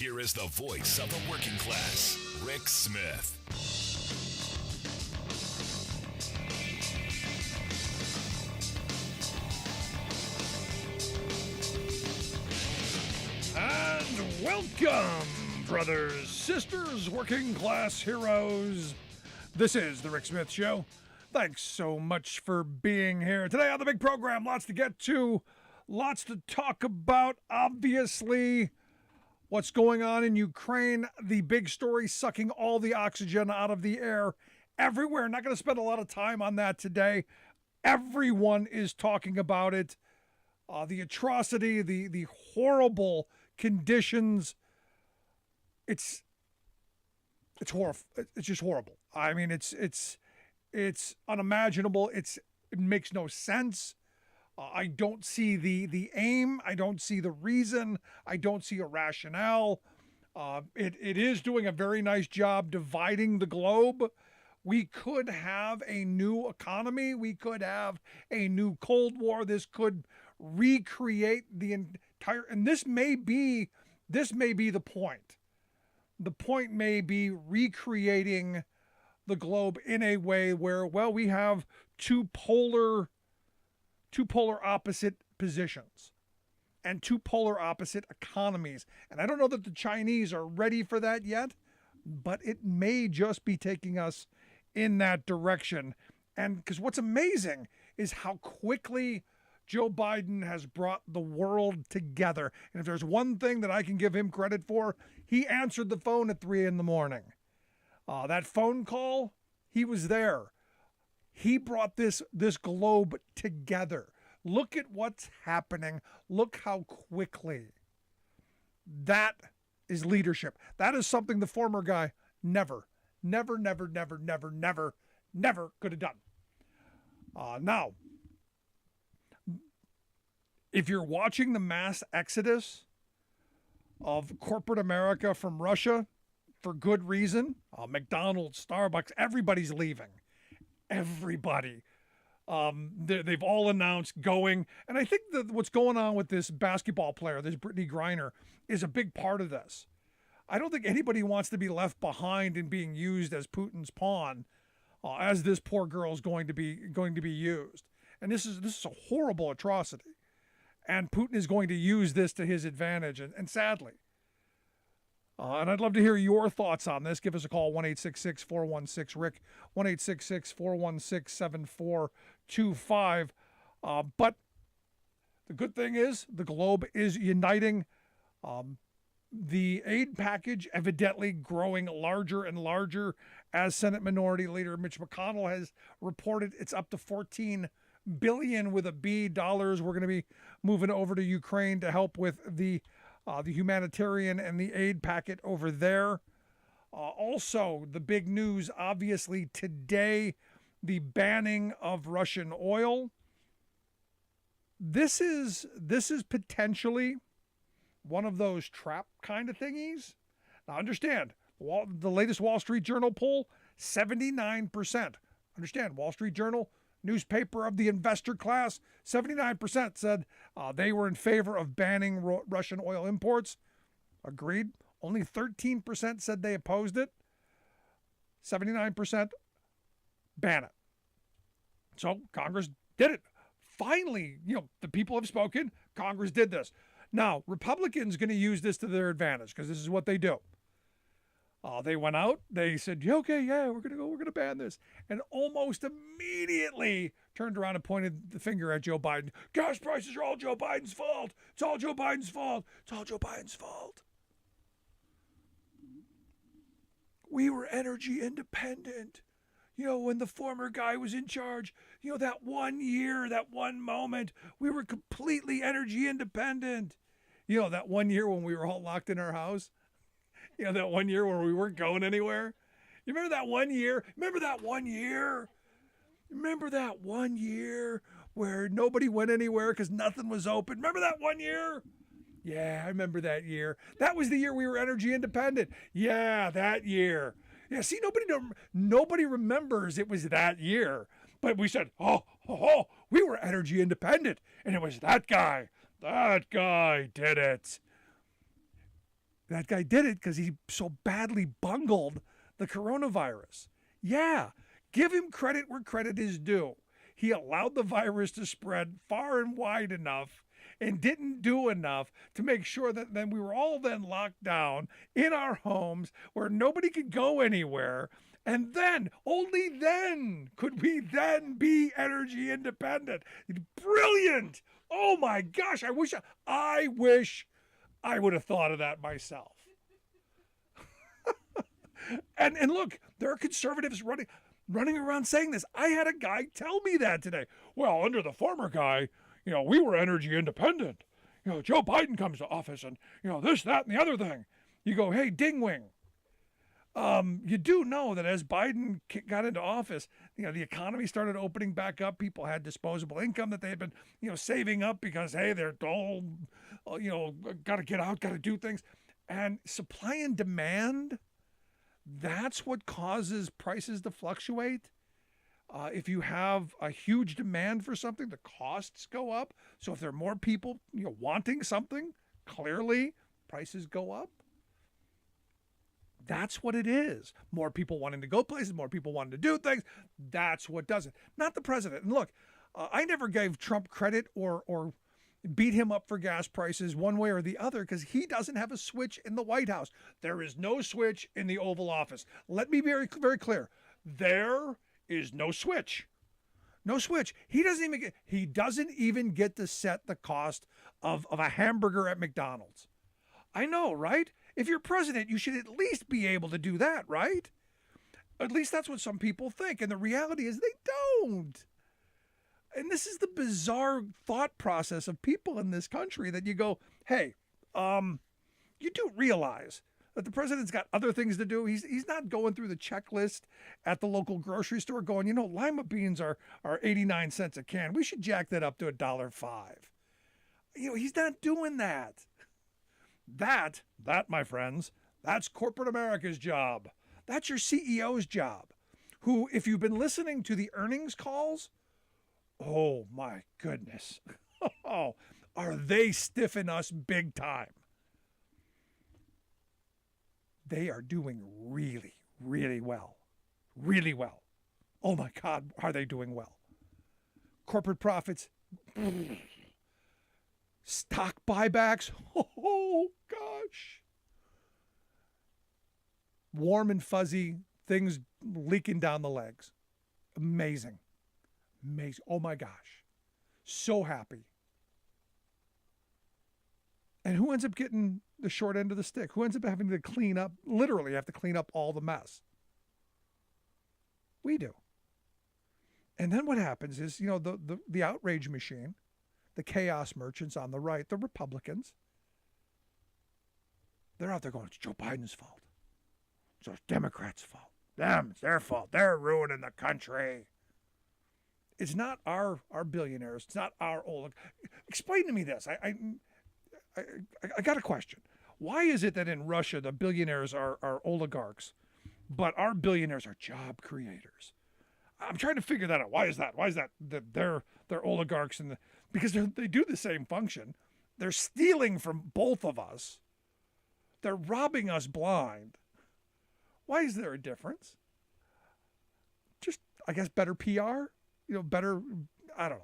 Here is the voice of the working class, Rick Smith. And welcome, brothers, sisters, working class heroes. This is the Rick Smith Show. Thanks so much for being here. Today on the big program, lots to get to, lots to talk about. Obviously, what's going on in Ukraine, the big story sucking all the oxygen out of the air everywhere. Not going to spend a lot of time on that today. Everyone is talking about it. The atrocity, the horrible conditions. It's horrible. It's just horrible. I mean, it's unimaginable. It makes no sense. I don't see the aim. I don't see the reason. I don't see a rationale. It is doing a very nice job dividing the globe. We could have a new economy. We could have a new Cold War. This could recreate the entire, and this may be the point. The point may be recreating the globe in a way where, well, we have two polar opposite positions and two polar opposite economies. And I don't know that the Chinese are ready for that yet, but it may just be taking us in that direction. And because what's amazing is how quickly Joe Biden has brought the world together. And if there's one thing that I can give him credit for, he answered the phone at 3 a.m. That phone call, he was there. He brought this globe together. Look at what's happening. Look how quickly. That is leadership. That is something the former guy never could have done. Now, if you're watching the mass exodus of corporate America from Russia for good reason, McDonald's, Starbucks, everybody's leaving. Everybody. They've all announced going. And I think that what's going on with this basketball player, this Brittany Griner, is a big part of this. I don't think anybody wants to be left behind and being used as Putin's pawn, as this poor girl is going to be used. And this is a horrible atrocity. And Putin is going to use this to his advantage, and sadly. And I'd love to hear your thoughts on this. Give us a call, 1-866-416-RICK, 1-866-416-7425. But the good thing is the globe is uniting. The aid package evidently growing larger and larger as Senate Minority Leader Mitch McConnell has reported. It's up to $14 billion with a B dollars. We're going to be moving over to Ukraine to help with the humanitarian and the aid packet over there. Also, the big news, obviously, today, the banning of Russian oil. This is potentially one of those trap kind of thingies. Now, understand, the latest Wall Street Journal poll, 79%. Understand, Wall Street Journal, newspaper of the investor class, 79% said they were in favor of banning Russian oil imports. Agreed. Only 13% said they opposed it. 79% ban it. So Congress did it. Finally, the people have spoken. Congress did this. Now, Republicans going to use this to their advantage because this is what they do. They went out, they said, okay, yeah, we're going to ban this. And almost immediately turned around and pointed the finger at Joe Biden. Gas prices are all Joe Biden's fault. It's all Joe Biden's fault. It's all Joe Biden's fault. We were energy independent. When the former guy was in charge, that 1 year, that one moment, we were completely energy independent. That 1 year when we were all locked in our house. That 1 year where we weren't going anywhere. You remember that 1 year? Remember that 1 year? Remember that 1 year where nobody went anywhere because nothing was open? Remember that 1 year? Yeah, I remember that year. That was the year we were energy independent. Yeah, that year. Yeah, see, nobody remembers it was that year. But we said, we were energy independent. And it was that guy. That guy did it. That guy did it because he so badly bungled the coronavirus. Yeah, give him credit where credit is due. He allowed the virus to spread far and wide enough and didn't do enough to make sure that then we were all then locked down in our homes where nobody could go anywhere. And then, only then, could we then be energy independent. Brilliant! Oh my gosh, I wish I would have thought of that myself. and look, there are conservatives running around saying this. I had a guy tell me that today. Well, under the former guy, we were energy independent. Joe Biden comes to office and, this, that, and the other thing. You go, hey, dingwing. You do know that as Biden got into office, the economy started opening back up. People had disposable income that they had been, saving up because, hey, they're all, got to get out, got to do things. And supply and demand, that's what causes prices to fluctuate. If you have a huge demand for something, the costs go up. So if there are more people, wanting something, clearly prices go up. That's what it is. More people wanting to go places, more people wanting to do things. That's what does it. Not the president. And look, I never gave Trump credit or beat him up for gas prices one way or the other because he doesn't have a switch in the White House. There is no switch in the Oval Office. Let me be very, very clear. There is no switch. No switch. He doesn't even get to set the cost of a hamburger at McDonald's. I know, right? If you're president, you should at least be able to do that, right? At least that's what some people think. And the reality is they don't. And this is the bizarre thought process of people in this country that you go, hey, you do realize that the president's got other things to do. He's not going through the checklist at the local grocery store going, lima beans are 89 cents a can. We should jack that up to $1.05. He's not doing that. That, my friends, that's corporate America's job. That's your CEO's job, who, if you've been listening to the earnings calls, oh my goodness, are they stiffing us big time? They are doing really, really well. Really well. Oh my God, are they doing well? Corporate profits, stock buybacks, oh gosh. Warm and fuzzy, things leaking down the legs. Amazing. Amazing. Oh my gosh. So happy. And who ends up getting the short end of the stick? Who ends up having to literally have to clean up all the mess? We do. And then what happens is, the outrage machine, the chaos merchants on the right, the Republicans, they're out there going, it's Joe Biden's fault. It's Democrats' fault. It's their fault. They're ruining the country. It's not our billionaires. It's not our oligarchs. Explain to me this. I got a question. Why is it that in Russia the billionaires are oligarchs, but our billionaires are job creators? I'm trying to figure that out. Why is that? Why is that they're oligarchs because they do the same function. They're stealing from both of us. They're robbing us blind. Why is there a difference? Just, I guess, better PR? Better, I don't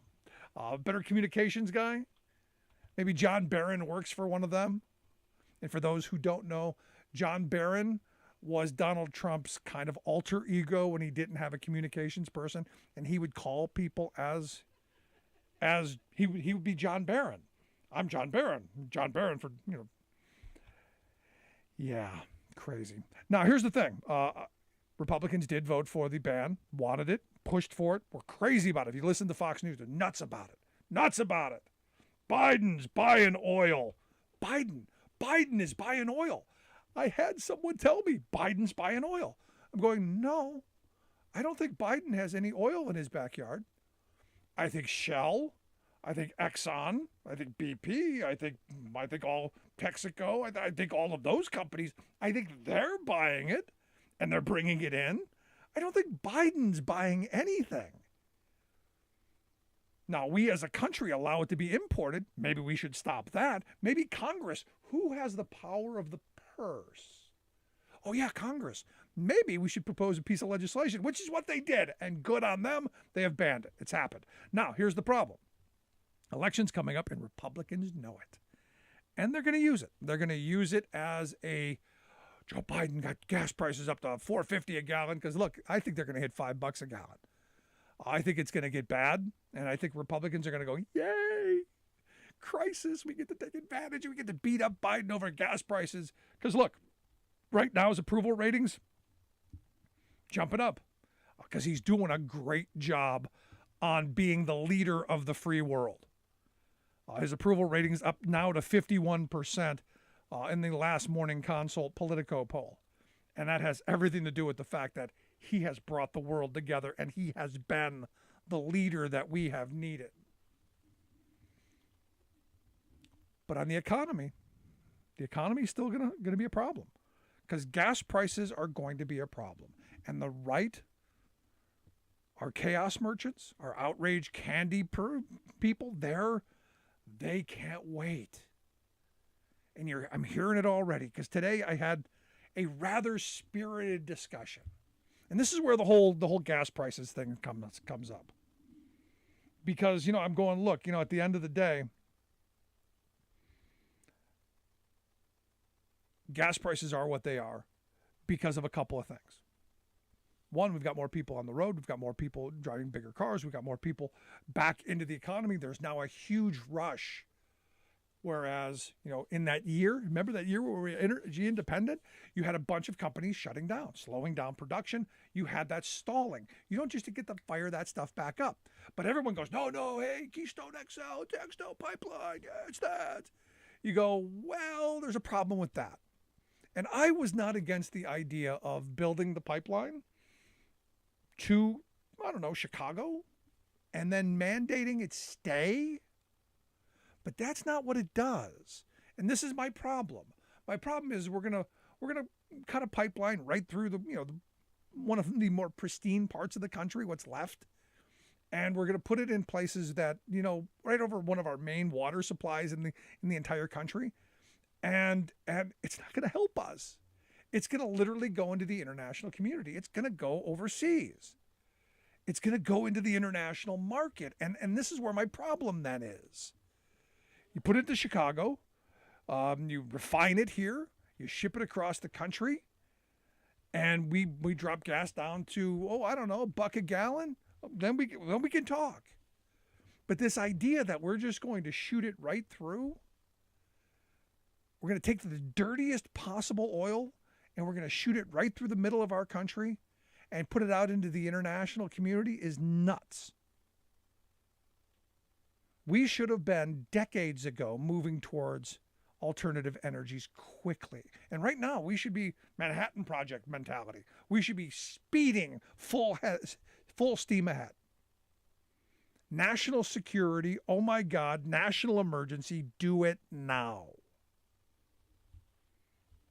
know, better communications guy? Maybe John Barron works for one of them. And for those who don't know, John Barron was Donald Trump's kind of alter ego when he didn't have a communications person. And he would call people as he would be John Barron. I'm John Barron. John Barron for, Yeah, crazy. Now, here's the thing. Republicans did vote for the ban, wanted it, pushed for it, were crazy about it. If you listen to Fox News, they're nuts about it. Nuts about it. Biden's buying oil. Biden is buying oil. I had someone tell me Biden's buying oil. I'm going, no, I don't think Biden has any oil in his backyard. I think Shell, I think Exxon, I think BP, I think all Texaco, I think all of those companies, I think they're buying it and they're bringing it in. I don't think Biden's buying anything. Now, we as a country allow it to be imported. Maybe we should stop that. Maybe Congress, who has the power of the purse. Oh yeah, Congress. Maybe we should propose a piece of legislation, which is what they did. And good on them. They have banned it. It's happened. Now, here's the problem. Elections coming up and Republicans know it. And they're going to use it. They're going to use it as a Joe Biden got gas prices up to $4.50 a gallon. Because look, I think they're going to hit $5 a gallon. I think it's going to get bad. And I think Republicans are going to go, yay, crisis. We get to take advantage. We get to beat up Biden over gas prices. Because look, right now his approval ratings jumping up because he's doing a great job on being the leader of the free world. His approval ratings up now to 51% in the last Morning Consult Politico poll. And that has everything to do with the fact that he has brought the world together and he has been the leader that we have needed. But on the economy is still going to be a problem because gas prices are going to be a problem. And the right, our chaos merchants, our outraged candy people, they can't wait. And I'm hearing it already because today I had a rather spirited discussion. And this is where the whole gas prices thing comes up. Because, I'm going, look, at the end of the day, gas prices are what they are because of a couple of things. One, we've got more people on the road. We've got more people driving bigger cars. We've got more people back into the economy. There's now a huge rush. Whereas, in that year, remember that year where we were energy independent? You had a bunch of companies shutting down, slowing down production. You had that stalling. You don't just get to fire that stuff back up. But everyone goes, no, hey, Keystone XL, Textile Pipeline, yeah, it's that. You go, well, there's a problem with that. And I was not against the idea of building the pipeline to, Chicago, and then mandating it stay. But that's not what it does. And this is my problem. My problem is we're gonna cut a pipeline right through one of the more pristine parts of the country, what's left. And we're gonna put it in places that, right over one of our main water supplies in the entire country. And it's not gonna help us. It's going to literally go into the international community. It's going to go overseas. It's going to go into the international market. And this is where my problem then is. You put it to Chicago, you refine it here, you ship it across the country, and we drop gas down to, $1 a gallon. Then we can talk. But this idea that we're just going to shoot it right through, we're going to take the dirtiest possible oil, and we're going to shoot it right through the middle of our country and put it out into the international community is nuts. We should have been decades ago moving towards alternative energies quickly. And right now we should be Manhattan Project mentality. We should be speeding full steam ahead. National security, oh my God, national emergency, do it now.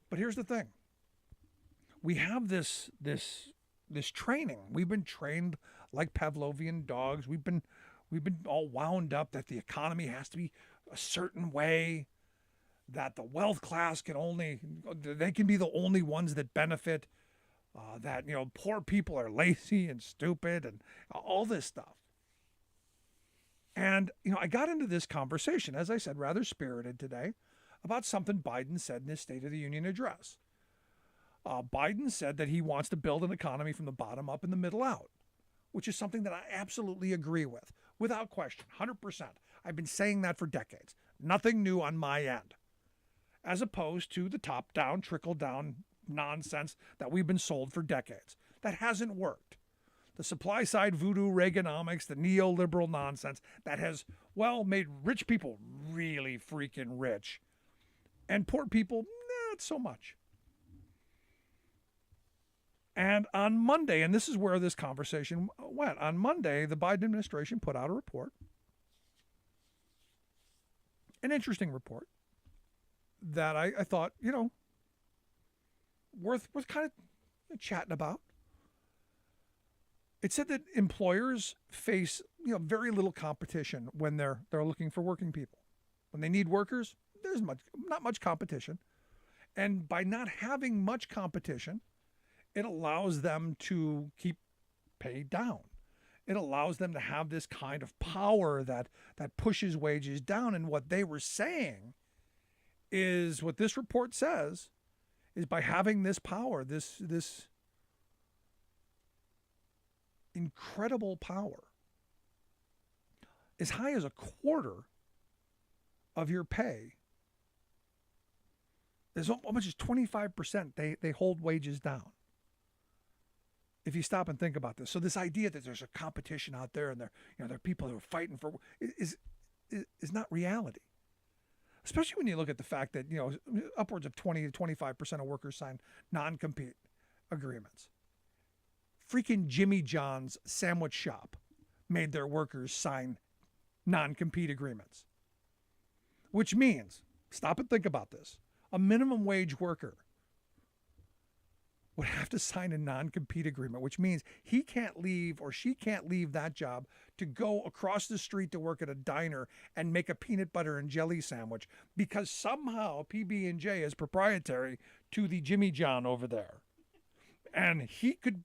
But here's the thing. We have this training. We've been trained like Pavlovian dogs. We've been all wound up that the economy has to be a certain way, that the wealth class can be the only ones that benefit, that, poor people are lazy and stupid and all this stuff. And, I got into this conversation, as I said, rather spirited today, about something Biden said in his State of the Union address. Biden said that he wants to build an economy from the bottom up and the middle out, which is something that I absolutely agree with, without question, 100%. I've been saying that for decades. Nothing new on my end, as opposed to the top-down, trickle-down nonsense that we've been sold for decades. That hasn't worked. The supply-side voodoo Reaganomics, the neoliberal nonsense that has, made rich people really freaking rich, and poor people, not so much. And on Monday, and this is where this conversation went, on Monday, the Biden administration put out a report, an interesting report that I thought, worth kind of chatting about. It said that employers face, very little competition when they're looking for working people. When they need workers, there's not much competition. And by not having much competition, it allows them to keep pay down. It allows them to have this kind of power that pushes wages down. And what they were saying is, what this report says is, by having this power, this incredible power, as high as a quarter of your pay, as much as 25%, they hold wages down. If you stop and think about this. So this idea that there's a competition out there and there are people who are fighting for is not reality. Especially when you look at the fact that, upwards of 20 to 25% of workers sign non-compete agreements. Freaking Jimmy John's sandwich shop made their workers sign non-compete agreements. Which means, stop and think about this, a minimum wage worker would have to sign a non-compete agreement, which means he can't leave or she can't leave that job to go across the street to work at a diner and make a peanut butter and jelly sandwich, because somehow PB&J is proprietary to the Jimmy John over there. And he could,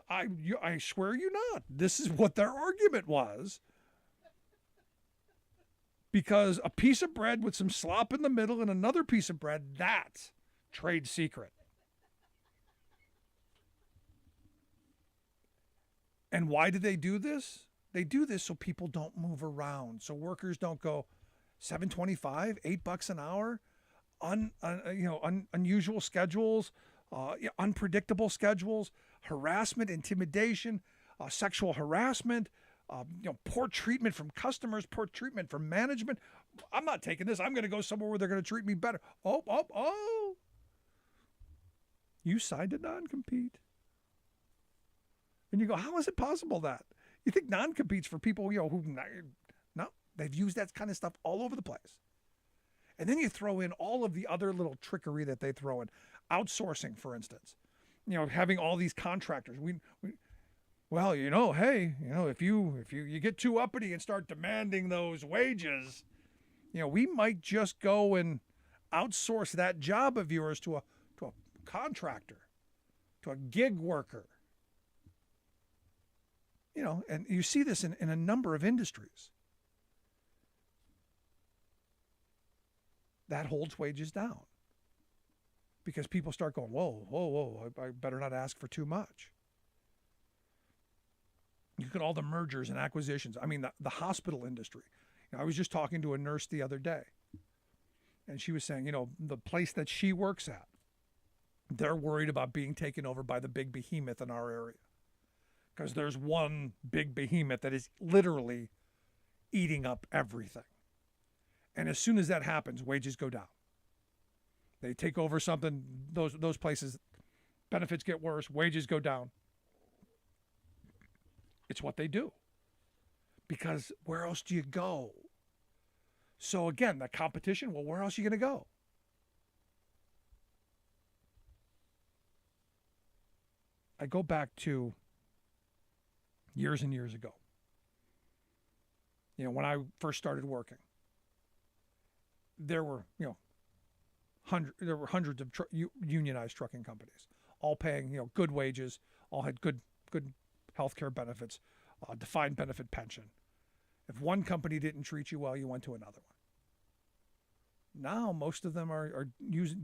I swear you not, this is what their argument was. Because a piece of bread with some slop in the middle and another piece of bread, that's trade secret. And why do they do this? They do this so people don't move around, so workers don't go $7.25, $8 an hour, unusual schedules, unpredictable schedules, harassment, intimidation, sexual harassment, poor treatment from customers, poor treatment from management. I'm not taking this. I'm going to go somewhere where they're going to treat me better. Oh. You signed a non-compete. And you go, how is it possible that? You think non-competes for people, who, no, they've used that kind of stuff all over the place. And then you throw in all of the other little trickery that they throw in. Outsourcing, for instance. Having all these contractors. If you get too uppity and start demanding those wages, we might just go and outsource that job of yours to a contractor, to a gig worker. And you see this in a number of industries. That holds wages down. Because people start going, whoa, I better not ask for too much. You look at all the mergers and acquisitions. I mean, the hospital industry. I was just talking to a nurse the other day, and she was saying, the place that she works at, they're worried about being taken over by the big behemoth in our area. Because there's one big behemoth that is literally eating up everything. And as soon as that happens, wages go down. They take over something, those places, benefits get worse, wages go down. It's what they do. Because where else do you go? So again, the competition, well, where else are you going to go? I go back to years and years ago. When I first started working, there were, hundreds of unionized trucking companies, all paying, good wages, all had good healthcare benefits, defined benefit pension. If one company didn't treat you well, you went to another one. Now most of them are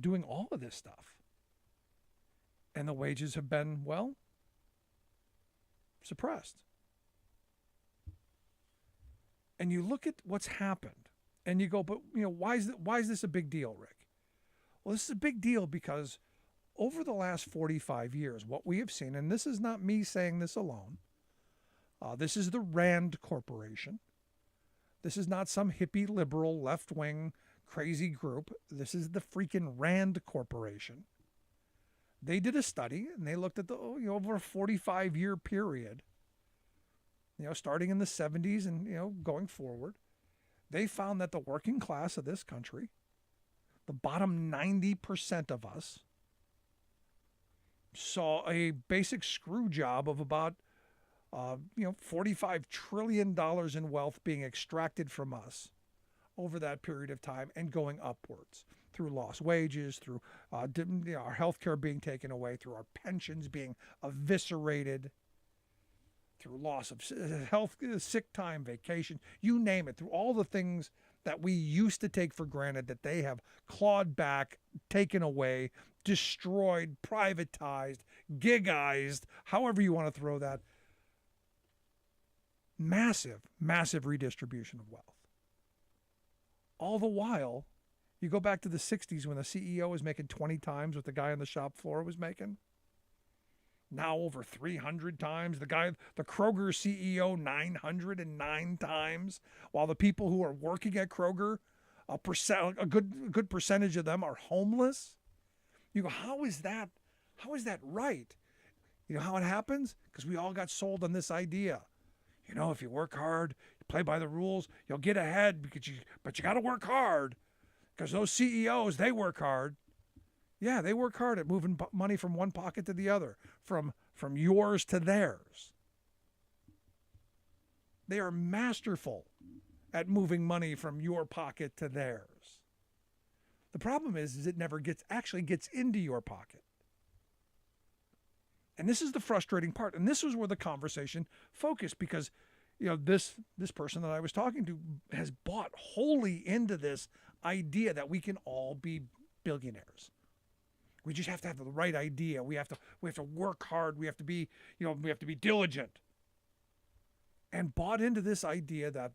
doing all of this stuff, and the wages have been, suppressed. And you look at what's happened, and you go, but why is this a big deal, Rick? Well, this is a big deal because over the last 45 years, what we have seen, and this is not me saying this alone, this is the Rand Corporation. This is not some hippie, liberal, left-wing, crazy group. This is the freaking Rand Corporation. They did a study, and they looked at over a 45-year period, starting in the 70s and, going forward. They found that the working class of this country, the bottom 90% of us, saw a basic screw job of about, $45 trillion in wealth being extracted from us over that period of time and going upwards through lost wages, through our health care being taken away, through our pensions being eviscerated, through loss of health, sick time, vacation, you name it, through all the things that we used to take for granted that they have clawed back, taken away, destroyed, privatized, gigized, however you want to throw that. Massive, massive redistribution of wealth. All the while, you go back to the 60s when the CEO was making 20 times what the guy on the shop floor was making. Now over 300 times. The Kroger CEO, 909 times. While the people who are working at Kroger, a good percentage of them are homeless. You go, how is that right? You know how it happens? Because we all got sold on this idea. You know, if you work hard, you play by the rules, you'll get ahead, but you got to work hard. Because those CEOs, they work hard. Yeah, they work hard at moving money from one pocket to the other, from yours to theirs. They are masterful at moving money from your pocket to theirs. The problem is it never actually gets into your pocket. And this is the frustrating part. And this was where the conversation focused, because this person that I was talking to has bought wholly into this idea that we can all be billionaires. We just have to have the right idea. We have to work hard. We have to be diligent. And bought into this idea that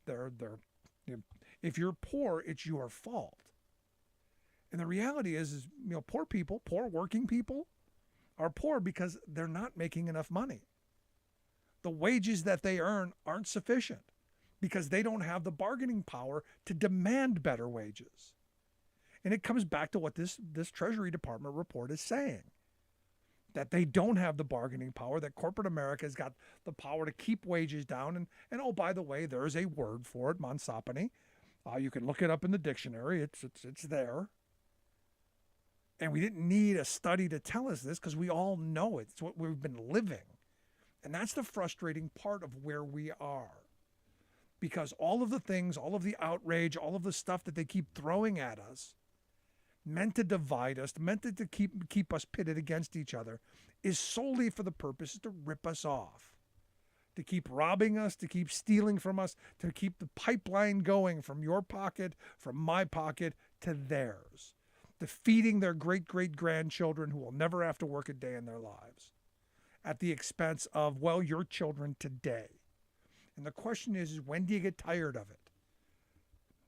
if you're poor, it's your fault. And the reality is poor people, poor working people, are poor because they're not making enough money. The wages that they earn aren't sufficient because they don't have the bargaining power to demand better wages. And it comes back to what this Treasury Department report is saying, that they don't have the bargaining power, that corporate America has got the power to keep wages down. And oh, by the way, there is a word for it, monsopony. You can look it up in the dictionary. It's there. And we didn't need a study to tell us this because we all know it. It's what we've been living. And that's the frustrating part of where we are. Because all of the things, all of the outrage, all of the stuff that they keep throwing at us, meant to divide us, meant to keep us pitted against each other, is solely for the purpose to rip us off, to keep robbing us, to keep stealing from us, to keep the pipeline going from your pocket, from my pocket, to theirs, to feeding their great-great-grandchildren who will never have to work a day in their lives at the expense of, your children today. And the question is when do you get tired of it?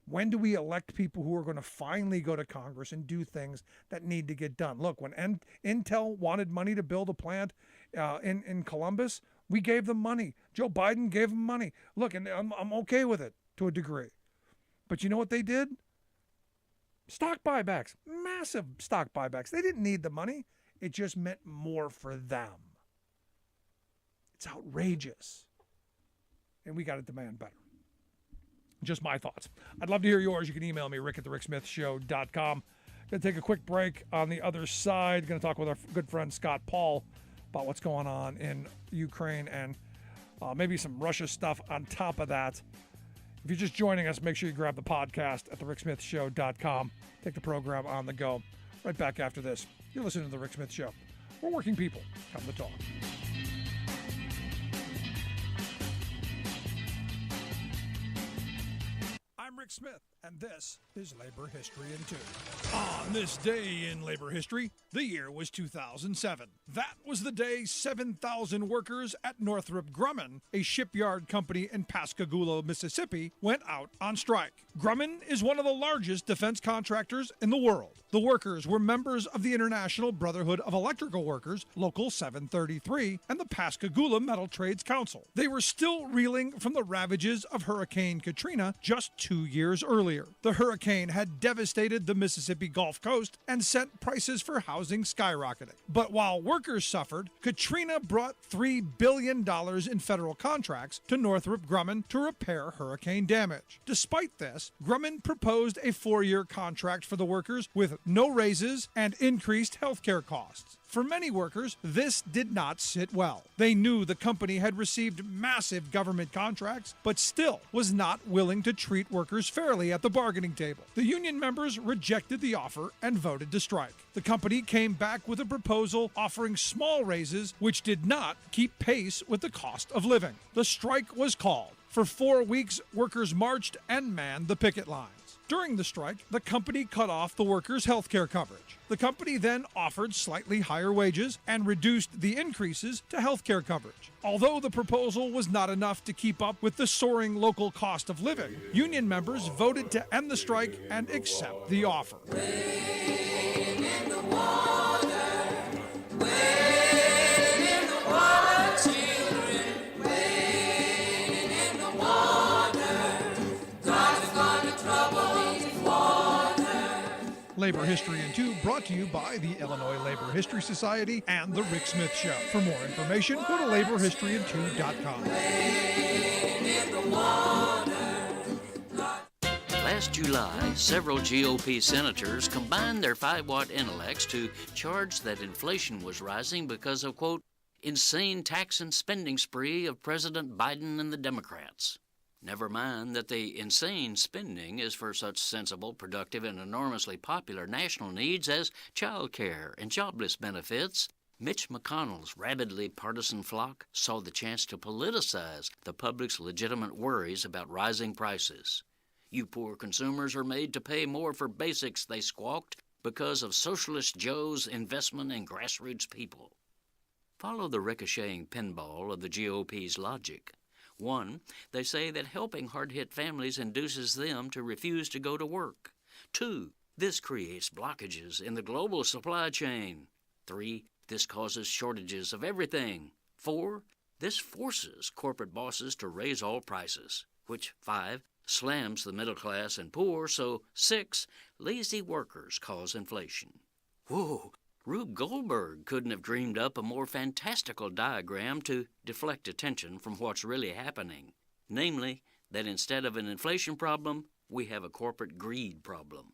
When do we elect people who are going to finally go to Congress and do things that need to get done? Look, when Intel wanted money to build a plant in Columbus, we gave them money. Joe Biden gave them money. Look, and I'm okay with it to a degree. But you know what they did? Stock buybacks, massive stock buybacks. They didn't need the money. It just meant more for them. It's outrageous. And we got to demand better. Just my thoughts. I'd love to hear yours. You can email me, rick@thericksmithshow.com. Going to take a quick break. On the other side, going to talk with our good friend Scott Paul about what's going on in Ukraine and maybe some Russia stuff on top of that. If you're just joining us, make sure you grab the podcast at thericksmithshow.com. Take the program on the go. Right back after this. You're listening to The Rick Smith Show. We're working people. Come to talk. I'm Rick Smith, and this is Labor History in 2. On this day in labor history, the year was 2007. That was the day 7,000 workers at Northrop Grumman, a shipyard company in Pascagoula, Mississippi, went out on strike. Grumman is one of the largest defense contractors in the world. The workers were members of the International Brotherhood of Electrical Workers, Local 733, and the Pascagoula Metal Trades Council. They were still reeling from the ravages of Hurricane Katrina just 2 years earlier. The hurricane had devastated the Mississippi Gulf Coast and sent prices for housing skyrocketing. But while workers suffered, Katrina brought $3 billion in federal contracts to Northrop Grumman to repair hurricane damage. Despite this, Grumman proposed a 4-year contract for the workers with no raises and increased health care costs. For many workers, this did not sit well. They knew the company had received massive government contracts, but still was not willing to treat workers fairly at the bargaining table. The union members rejected the offer and voted to strike. The company came back with a proposal offering small raises, which did not keep pace with the cost of living. The strike was called. For 4 weeks, workers marched and manned the picket lines. During the strike, the company cut off the workers' health care coverage. The company then offered slightly higher wages and reduced the increases to health care coverage. Although the proposal was not enough to keep up with the soaring local cost of living, union members voted to end the strike and accept the offer. Labor History in 2 brought to you by the Illinois Labor History Society and The Rick Smith Show. For more information, go to laborhistoryin2.com. Last July, several GOP senators combined their 5-watt intellects to charge that inflation was rising because of, quote, insane tax and spending spree of President Biden and the Democrats. Never mind that the insane spending is for such sensible, productive, and enormously popular national needs as child care and jobless benefits. Mitch McConnell's rabidly partisan flock saw the chance to politicize the public's legitimate worries about rising prices. You poor consumers are made to pay more for basics, they squawked, because of Socialist Joe's investment in grassroots people. Follow the ricocheting pinball of the GOP's logic. 1, they say that helping hard-hit families induces them to refuse to go to work. 2, this creates blockages in the global supply chain. 3, this causes shortages of everything. 4, this forces corporate bosses to raise all prices, which 5, slams the middle class and poor, so 6, lazy workers cause inflation. Whoa! Rube Goldberg couldn't have dreamed up a more fantastical diagram to deflect attention from what's really happening. Namely, that instead of an inflation problem, we have a corporate greed problem.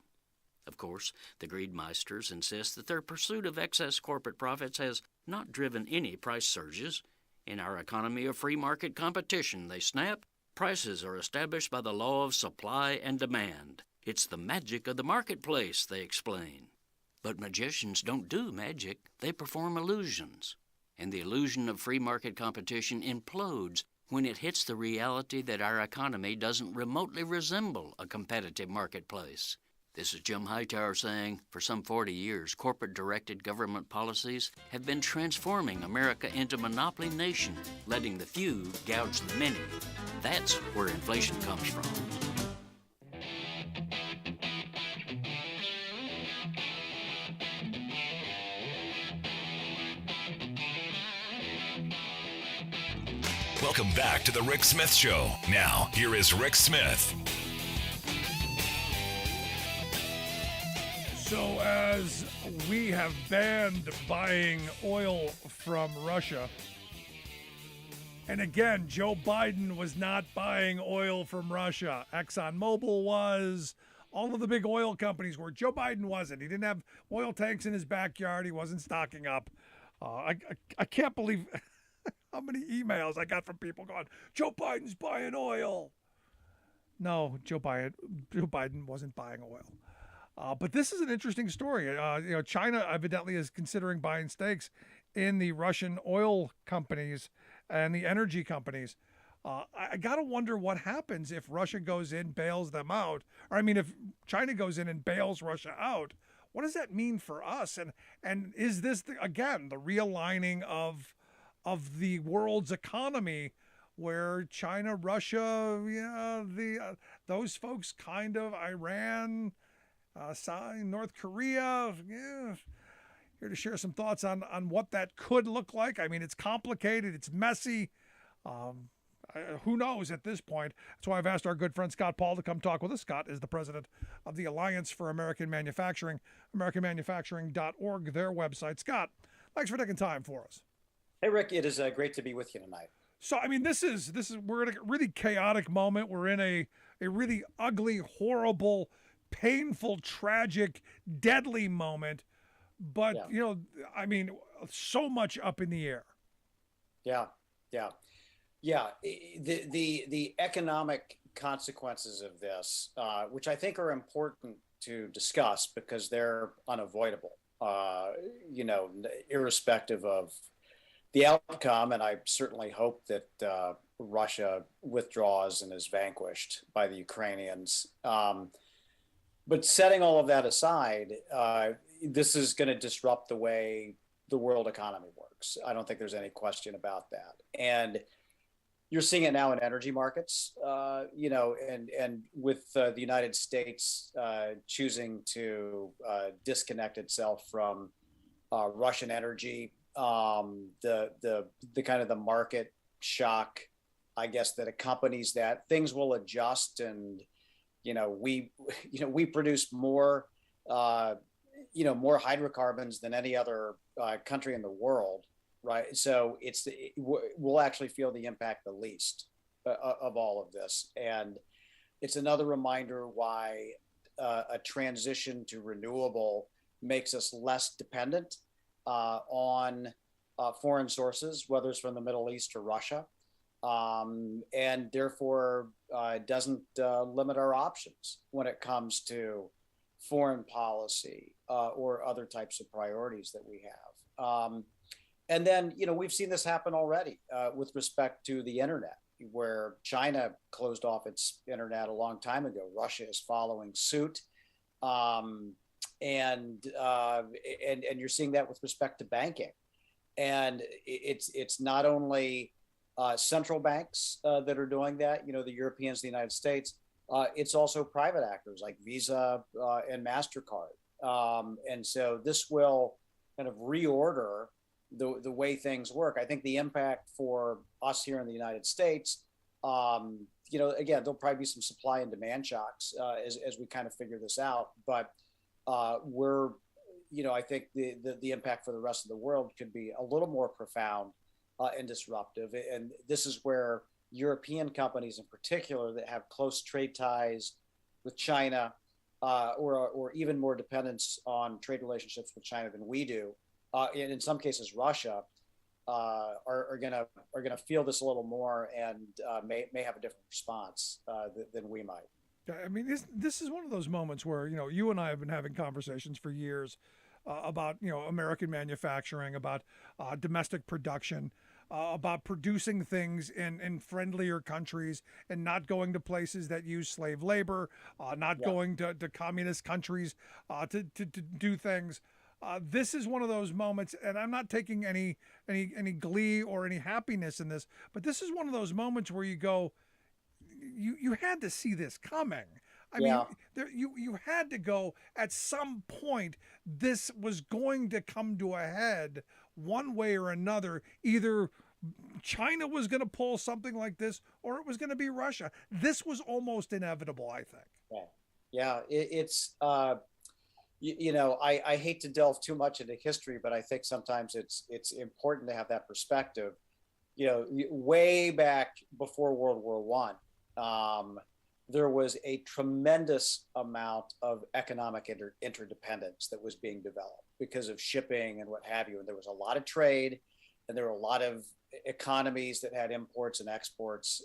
Of course, the greedmeisters insist that their pursuit of excess corporate profits has not driven any price surges. In our economy of free market competition, they snap, prices are established by the law of supply and demand. It's the magic of the marketplace, they explain. But magicians don't do magic, they perform illusions. And the illusion of free market competition implodes when it hits the reality that our economy doesn't remotely resemble a competitive marketplace. This is Jim Hightower saying, for some 40 years, corporate-directed government policies have been transforming America into a monopoly nation, letting the few gouge the many. That's where inflation comes from. Welcome back to the Rick Smith Show. Now, here is Rick Smith. So as we have banned buying oil from Russia, and again, Joe Biden was not buying oil from Russia. ExxonMobil was. All of the big oil companies were. Joe Biden wasn't. He didn't have oil tanks in his backyard. He wasn't stocking up. I can't believe how many emails I got from people going, Joe Biden's buying oil. No, Joe Biden wasn't buying oil. But this is an interesting story. China evidently is considering buying stakes in the Russian oil companies and the energy companies. I got to wonder what happens if Russia goes in, bails them out. Or if China goes in and bails Russia out. What does that mean for us? And is this, again, the realigning of the world's economy, where China, Russia, those folks kind of, Iran, North Korea, here to share some thoughts on what that could look like. It's complicated, it's messy. Who knows at this point? That's why I've asked our good friend Scott Paul to come talk with us. Scott is the president of the Alliance for American Manufacturing, AmericanManufacturing.org, their website. Scott, thanks for taking time for us. Hey, Rick, it is great to be with you tonight. So, this is we're in a really chaotic moment. We're in a really ugly, horrible, painful, tragic, deadly moment. but I mean, so much up in the air. Yeah, yeah, yeah. The economic consequences of this, which I think are important to discuss because they're unavoidable. Irrespective of the outcome, and I certainly hope that Russia withdraws and is vanquished by the Ukrainians. But setting all of that aside, this is going to disrupt the way the world economy works. I don't think there's any question about that. And you're seeing it now in energy markets, and with the United States choosing to disconnect itself from Russian energy, the kind of the market shock, I guess, that accompanies that. Things will adjust, and we produce more more hydrocarbons than any other country in the world, right? So we'll actually feel the impact the least of all of this, and it's another reminder why a transition to renewable makes us less dependent on foreign sources, whether it's from the Middle East or Russia, and therefore doesn't limit our options when it comes to foreign policy or other types of priorities that we have. And then, we've seen this happen already with respect to the internet, where China closed off its internet a long time ago. Russia is following suit. And you're seeing that with respect to banking. And it's not only central banks that are doing that, the Europeans, the United States, it's also private actors like Visa and MasterCard. And so this will kind of reorder the way things work. I think the impact for us here in the United States, again, there'll probably be some supply and demand shocks as we kind of figure this out. But I think the impact for the rest of the world could be a little more profound and disruptive. And this is where European companies in particular that have close trade ties with China or even more dependence on trade relationships with China than we do, and in some cases Russia, are gonna feel this a little more and may have a different response than we might. I mean, this is one of those moments where you and I have been having conversations for years about American manufacturing, about domestic production, about producing things in friendlier countries and not going to places that use slave labor, not going to communist countries to do things. This is one of those moments, and I'm not taking any glee or any happiness in this, but this is one of those moments where you go, you had to see this coming. I mean, you had to go at some point. This was going to come to a head one way or another. Either China was going to pull something like this, or it was going to be Russia. This was almost inevitable, I think. It's I hate to delve too much into history, but I think sometimes it's important to have that perspective. Way back before World War I, there was a tremendous amount of economic interdependence that was being developed because of shipping and what have you. And there was a lot of trade, and there were a lot of economies that had imports and exports.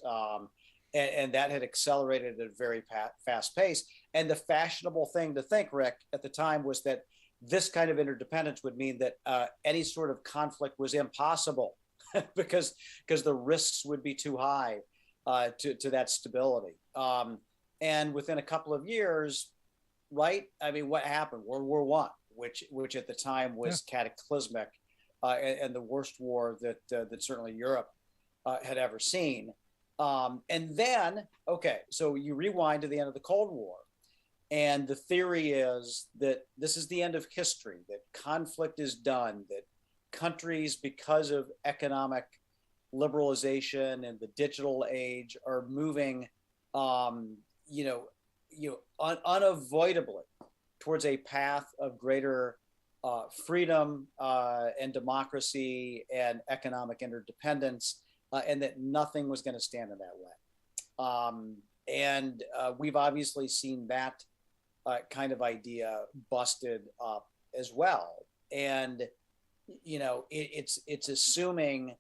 And that had accelerated at a very fast pace. And the fashionable thing to think, Rick, at the time was that this kind of interdependence would mean that any sort of conflict was impossible because the risks would be too high to that stability. And within a couple of years, right? I mean, what happened? World War I, which at the time was cataclysmic and the worst war that certainly Europe had ever seen. And then, so you rewind to the end of the Cold War. And the theory is that this is the end of history, that conflict is done, that countries, because of economic liberalization and the digital age, are moving, unavoidably towards a path of greater freedom and democracy and economic interdependence, and that nothing was going to stand in that way. And we've obviously seen that kind of idea busted up as well. And it's assuming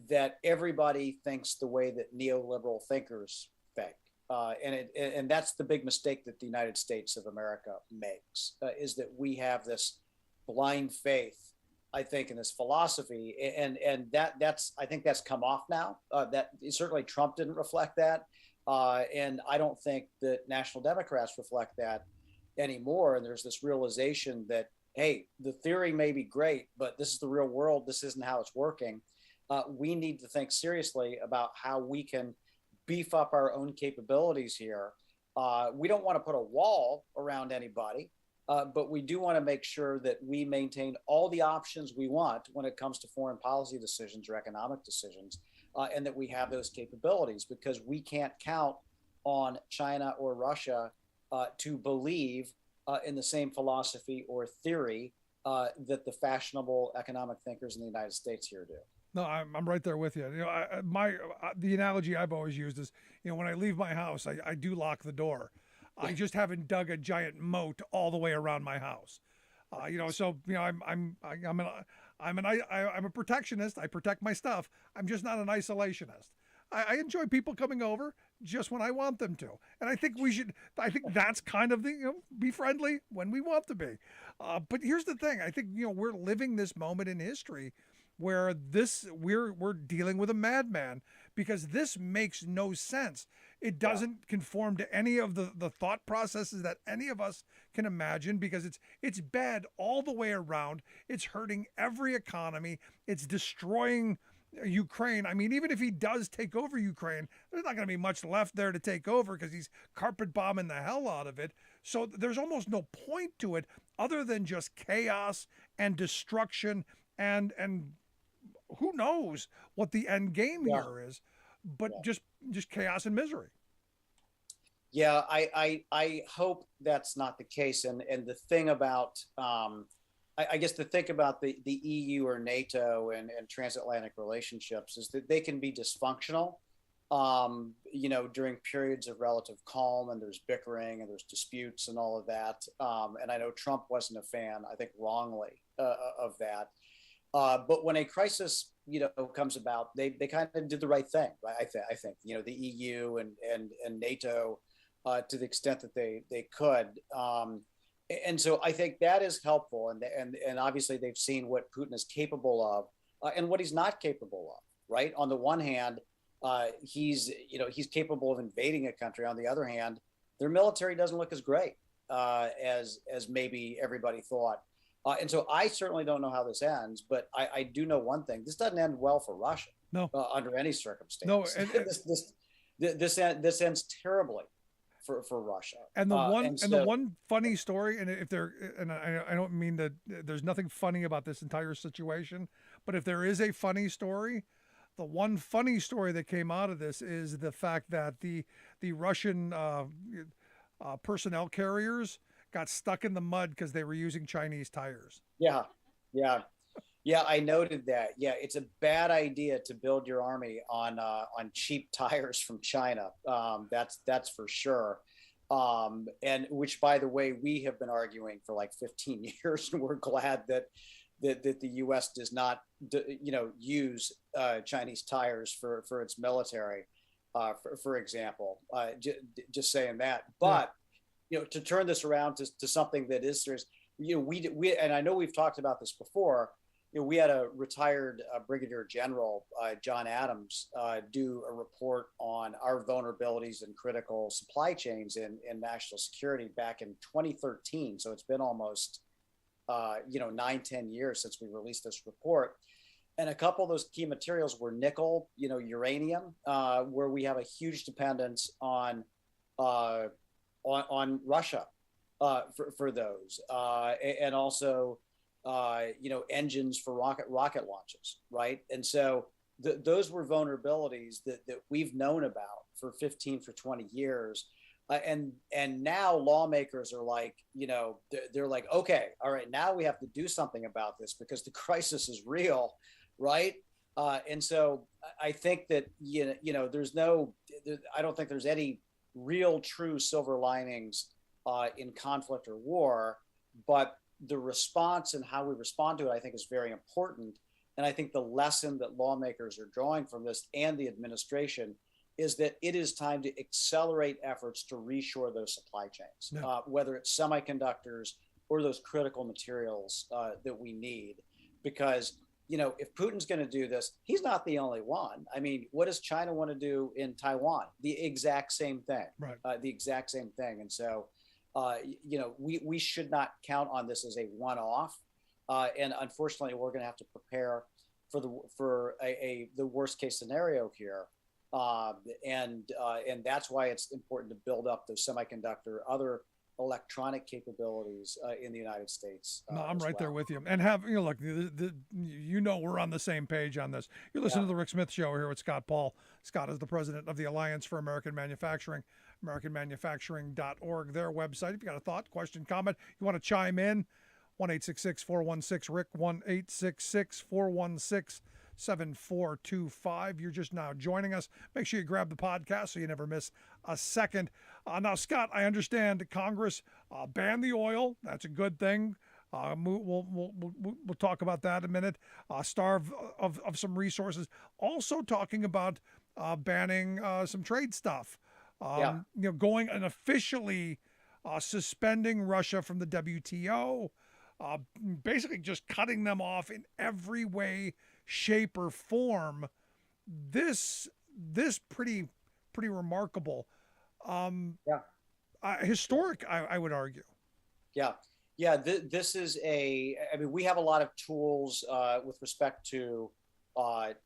that everybody thinks the way that neoliberal thinkers think. And that's the big mistake that the United States of America makes, is that we have this blind faith, I think, in this philosophy, and that's I think that's come off now. That certainly Trump didn't reflect that, and I don't think that National Democrats reflect that anymore. And there's this realization that, hey, the theory may be great, but this is the real world. This isn't how it's working. We need to think seriously about how we can beef up our own capabilities here. We don't want to put a wall around anybody, but we do want to make sure that we maintain all the options we want when it comes to foreign policy decisions or economic decisions, and that we have those capabilities, because we can't count on China or Russia to believe in the same philosophy or theory that the fashionable economic thinkers in the United States here do. No, I'm right there with you. The analogy I've always used is, when I leave my house, I do lock the door. I just haven't dug a giant moat all the way around my house. I'm a protectionist. I protect my stuff. I'm just not an isolationist. I enjoy people coming over just when I want them to, and I think that's kind of be friendly when we want to be. But here's the thing: I think we're living this moment in history where we're dealing with a madman, because this makes no sense. It doesn't conform to any of the thought processes that any of us can imagine, because it's bad all the way around. It's hurting every economy. It's destroying Ukraine. I mean, even if he does take over Ukraine, there's not going to be much left there to take over, because he's carpet bombing the hell out of it. So there's almost no point to it other than just chaos and destruction, and who knows what the end game here is, but just chaos and misery. Yeah, I hope that's not the case. And the thing about, I guess the thing about the EU or NATO and transatlantic relationships is that they can be dysfunctional, during periods of relative calm, and there's bickering and there's disputes and all of that. And I know Trump wasn't a fan, I think wrongly, of that. But when a crisis, comes about, they kind of did the right thing. I think, the EU and NATO, to the extent that they could. And so I think that is helpful. And obviously they've seen what Putin is capable of, and what he's not capable of, right? On the one hand, he's capable of invading a country. On the other hand, their military doesn't look as great as maybe everybody thought. And so I certainly don't know how this ends, but I do know one thing: this doesn't end well for Russia. No, under any circumstance. No, this ends terribly for Russia. And the one funny story, and I don't mean that there's nothing funny about this entire situation, but if there is a funny story, the one funny story that came out of this is the fact that the Russian personnel carriers got stuck in the mud because they were using Chinese tires. Yeah. I noted that. Yeah, it's a bad idea to build your army on cheap tires from China. That's for sure. And which, by the way, we have been arguing for like 15 years, and we're glad that the U.S. does not, use Chinese tires for its military, for example. Just saying that, but. To turn this around to something that is serious, we and I know we've talked about this before. We had a retired Brigadier General, John Adams, do a report on our vulnerabilities in critical supply chains in national security back in 2013. So it's been almost 9-10 years since we released this report. And a couple of those key materials were nickel, uranium, where we have a huge dependence on Russia for those, and also engines for rocket launches, right? And so those were vulnerabilities that we've known about for 20 years, and now lawmakers are like, they're like, okay, all right, now we have to do something about this because the crisis is real, right? And so I think that I don't think there's any real true silver linings in conflict or war, but the response and how we respond to it, I think, is very important. And I think the lesson that lawmakers are drawing from this and the administration is that it is time to accelerate efforts to reshore those supply chains, whether it's semiconductors or those critical materials that we need. Because, if Putin's going to do this, he's not the only one. I mean, what does China want to do in Taiwan? The exact same thing, right? The exact same thing. And so, we should not count on this as a one-off. And unfortunately, we're going to have to prepare for the worst case scenario here. And that's why it's important to build up those semiconductor, other electronic capabilities in the United States. No, I'm right there with you. And look, we're on the same page on this. You're listening to the Rick Smith Show here with Scott Paul. Scott is the president of the Alliance for American Manufacturing, AmericanManufacturing.org, their website. If you got a thought, question, comment, you want to chime in, 1-866-416-RICK, 1-866-416-7425. You're just now joining us. Make sure you grab the podcast so you never miss a second. Now, Scott, I understand Congress banned the oil. That's a good thing. We'll talk about that in a minute. Starve of some resources. Also talking about banning some trade stuff. Going and officially suspending Russia from the WTO. Basically just cutting them off in every way, shape, or form. This pretty remarkable. Historic, I would argue. This is we have a lot of tools with respect to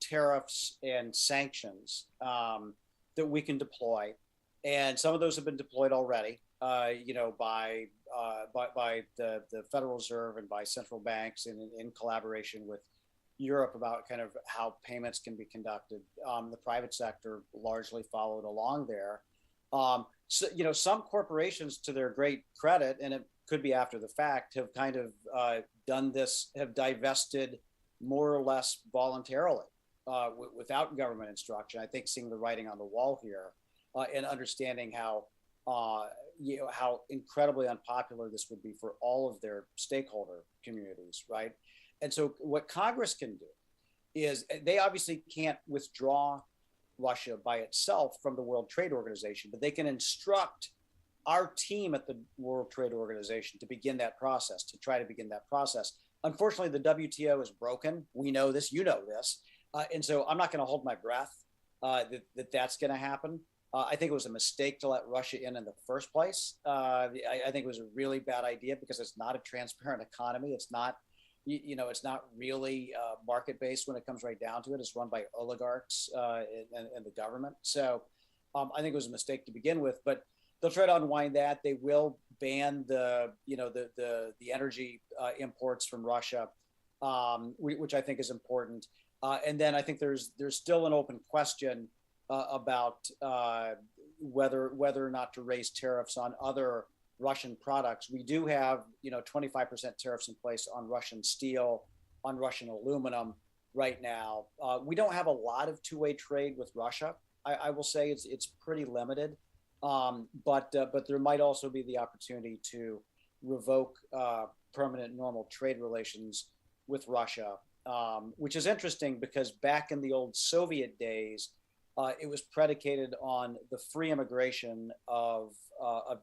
tariffs and sanctions that we can deploy, and some of those have been deployed already. By the Federal Reserve and by central banks in collaboration with Europe about kind of how payments can be conducted. The private sector largely followed along there. Some corporations, to their great credit, and it could be after the fact, have kind of done this, have divested more or less voluntarily without government instruction. I think seeing the writing on the wall here and understanding how incredibly unpopular this would be for all of their stakeholder communities, right? And so what Congress can do is they obviously can't withdraw Russia by itself from the World Trade Organization, but they can instruct our team at the World Trade Organization to begin that process, to try to begin that process. Unfortunately, the WTO is broken. We know this, you know this. And so I'm not going to hold my breath that's going to happen. I think it was a mistake to let Russia in the first place. I think it was a really bad idea because it's not a transparent economy. It's not, it's not really market-based when it comes right down to it. It's run by oligarchs and the government. So I think it was a mistake to begin with, but they'll try to unwind that. They will ban the energy imports from Russia, which I think is important. And then I think there's still an open question about whether or not to raise tariffs on other Russian products. We do have 25% tariffs in place on Russian steel, on Russian aluminum right now. We don't have a lot of two-way trade with Russia. I will say it's pretty limited, but there might also be the opportunity to revoke permanent normal trade relations with Russia, which is interesting because back in the old Soviet days, it was predicated on the free immigration of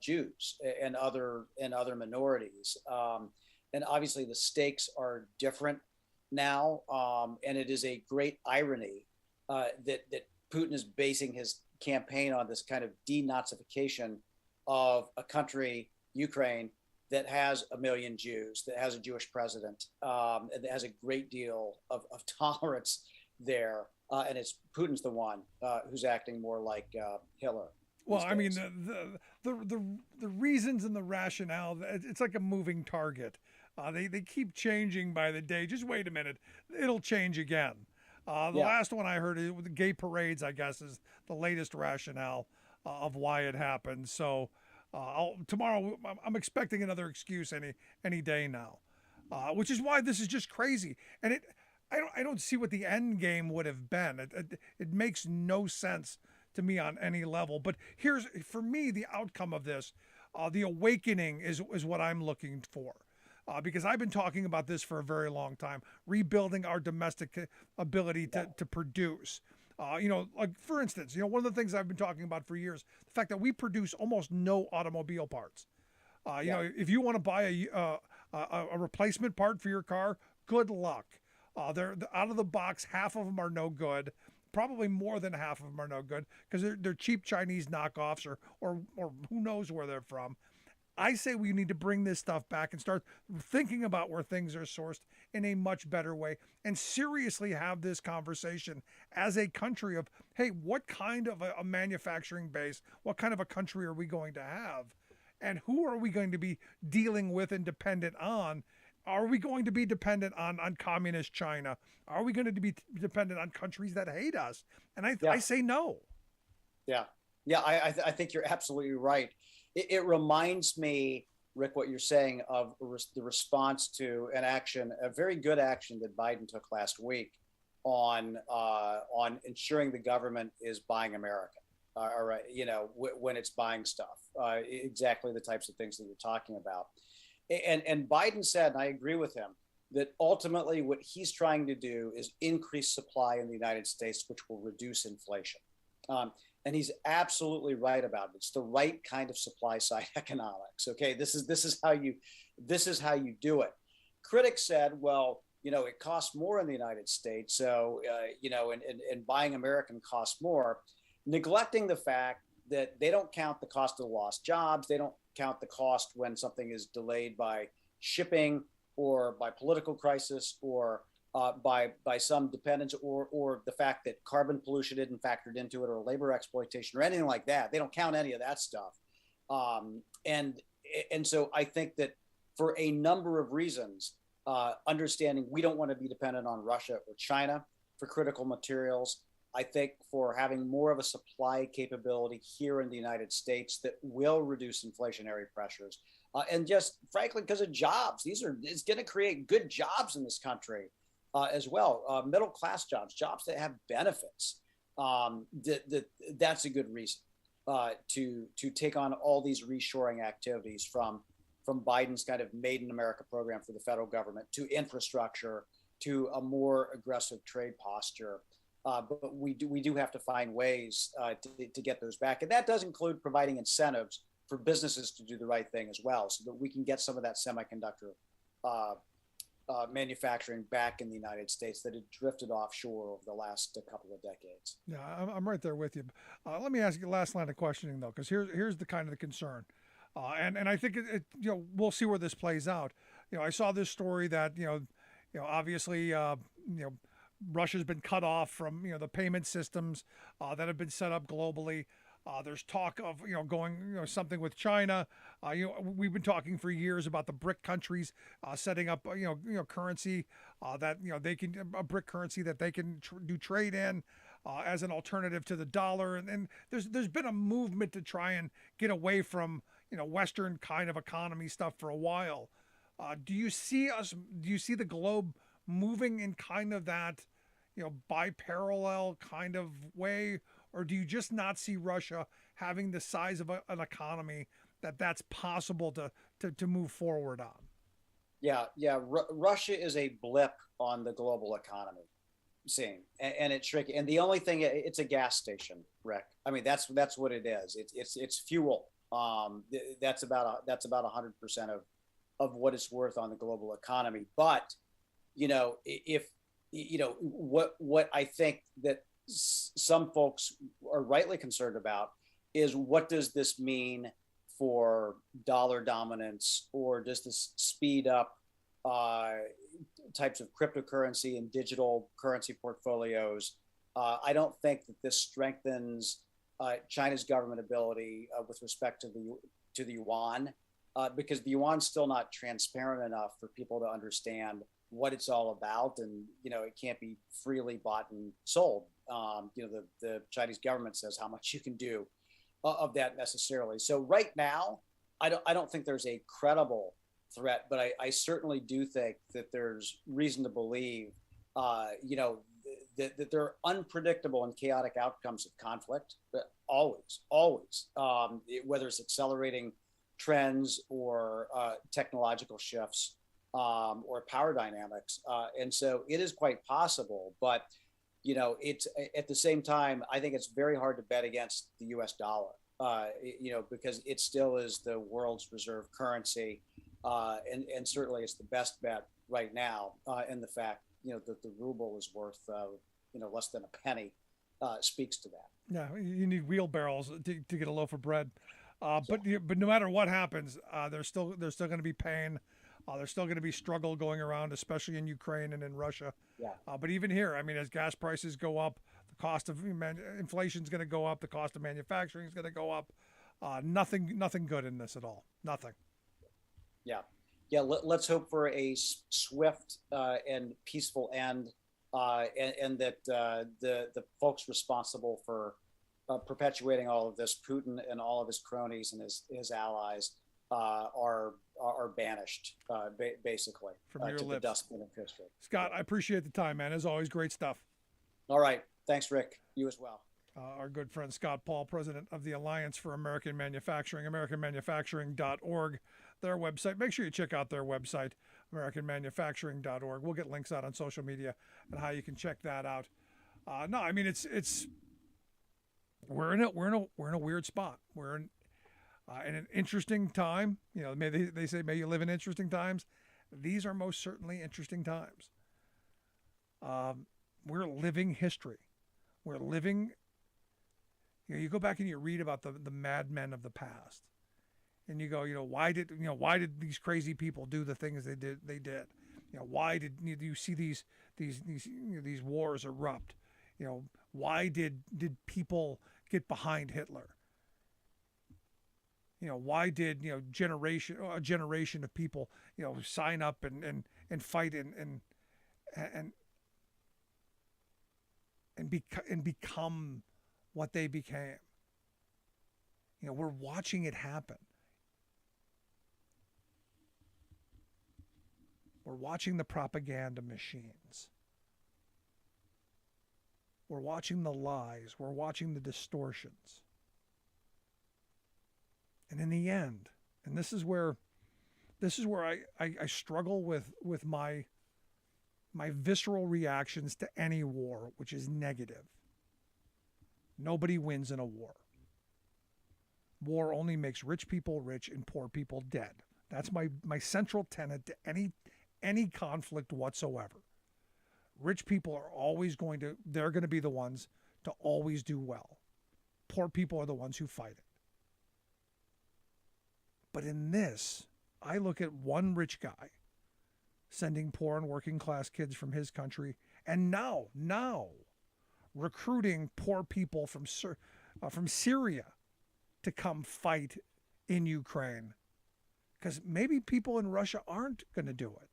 Jews and other minorities, and obviously the stakes are different now, and it is a great irony that Putin is basing his campaign on this kind of denazification of a country, Ukraine, that has 1 million Jews, that has a Jewish president, and that has a great deal of tolerance there. And it's Putin's the one who's acting more like Hitler. Well, I mean, the reasons and the rationale, it's like a moving target. They keep changing by the day. Just wait a minute. It'll change again. The last one I heard, the gay parades, I guess, is the latest rationale of why it happened. So tomorrow, I'm expecting another excuse any day now, which is why this is just crazy. And I don't see what the end game would have been. It makes no sense to me on any level. But for me, the outcome of this, the awakening is what I'm looking for. because I've been talking about this for a very long time, rebuilding our domestic ability to produce. Like for instance, one of the things I've been talking about for years, the fact that we produce almost no automobile parts. If you want to buy a replacement part for your car, good luck. They're out of the box. Half of them are no good. Probably more than half of them are no good because they're cheap Chinese knockoffs or who knows where they're from. I say we need to bring this stuff back and start thinking about where things are sourced in a much better way and seriously have this conversation as a country of, hey, what kind of a manufacturing base, what kind of a country are we going to have? And who are we going to be dealing with and dependent on? Are we going to be dependent on communist China? Are we going to be dependent on countries that hate us? And I say no. Yeah. I think you're absolutely right. It reminds me, Rick, what you're saying of the response to an action, a very good action that Biden took last week on ensuring the government is buying American. When it's buying stuff, exactly the types of things that you're talking about. And Biden said, and I agree with him, that ultimately what he's trying to do is increase supply in the United States, which will reduce inflation. And he's absolutely right about it. It's the right kind of supply side economics. Okay, this is how you do it. Critics said, well, it costs more in the United States, so and buying American costs more, neglecting the fact that they don't count the cost of the lost jobs. They don't count the cost when something is delayed by shipping or by political crisis or by some dependence or the fact that carbon pollution isn't factored into it or labor exploitation or anything like that. They don't count any of that stuff. And so I think that for a number of reasons, understanding we don't want to be dependent on Russia or China for critical materials. I think for having more of a supply capability here in the United States that will reduce inflationary pressures. And just frankly, because of jobs, it's going to create good jobs in this country as well. Middle-class jobs that have benefits. That's a good reason to take on all these reshoring activities from Biden's kind of Made in America program for the federal government to infrastructure to a more aggressive trade posture. But we do have to find ways to get those back. And that does include providing incentives for businesses to do the right thing as well, so that we can get some of that semiconductor manufacturing back in the United States that had drifted offshore over the last couple of decades. Yeah, I'm right there with you. Let me ask you the last line of questioning, though, because here's the kind of the concern. And I think we'll see where this plays out. I saw this story that obviously Russia's been cut off from the payment systems that have been set up globally. There's talk of going something with China. We've been talking for years about the BRIC countries setting up currency that they can a BRIC currency that they can do trade in as an alternative to the dollar. And there's been a movement to try and get away from Western kind of economy stuff for a while. Do you see the globe moving in kind of that bi-parallel kind of way, or do you just not see Russia having the size of an economy that's possible to move forward on? Yeah. Russia is a blip on the global economy scene, and it's tricky. And the only thing, it's a gas station, Rick. I mean, that's what it is. It's fuel. That's about 100% of what it's worth on the global economy. But if what I think that some folks are rightly concerned about is, what does this mean for dollar dominance, or does this speed up types of cryptocurrency and digital currency portfolios? I don't think that this strengthens China's government ability with respect to the yuan, because the yuan's still not transparent enough for people to understand what it's all about, and it can't be freely bought and sold. The Chinese government says how much you can do of that necessarily. So right now, I don't think there's a credible threat, but I certainly do think that there's reason to believe, that there are unpredictable and chaotic outcomes of conflict. But always, whether it's accelerating trends or technological shifts. or power dynamics. And so it is quite possible, but it's at the same time, I think it's very hard to bet against the US dollar, because it still is the world's reserve currency. And certainly it's the best bet right now. And the fact, that the ruble is worth, less than a penny speaks to that. Yeah, you need wheelbarrows to get a loaf of bread. But no matter what happens, there's still going to be pain. There's still going to be struggle going around, especially in Ukraine and in Russia. Yeah. But even here, I mean, as gas prices go up, the cost of inflation is going to go up. The cost of manufacturing is going to go up. Nothing good in this at all. Nothing. Yeah. Let's hope for a swift and peaceful end, and that the folks responsible for perpetuating all of this, Putin and all of his cronies and his allies, are banished, basically, from your to lips. The dustbin of history. Scott, I appreciate the time, man. As always, great stuff. All right. Thanks, Rick. You as well. Our good friend Scott Paul, president of the Alliance for American Manufacturing, AmericanManufacturing.org, their website. Make sure you check out their website, AmericanManufacturing.org. We'll get links out on social media and how you can check that out. No, I mean we're in a weird spot. We're in an interesting time. They say may you live in interesting times. These are most certainly interesting times. We're living history. We're living. You go back and you read about the madmen of the past, and you go, why did these crazy people do the things they did? Why did you see these wars erupt? Why did people get behind Hitler? Why did a generation of people sign up and fight and become what they became? We're watching it happen. We're watching the propaganda machines. We're watching the lies. We're watching the distortions. And in the end, and this is where I struggle with my visceral reactions to any war, which is negative. Nobody wins in a war. War only makes rich people rich and poor people dead. That's my central tenet to any conflict whatsoever. Rich people are always they're going to be the ones to always do well. Poor people are the ones who fight it. But in this, I look at one rich guy sending poor and working class kids from his country, and now recruiting poor people from Syria to come fight in Ukraine, because maybe people in Russia aren't going to do it.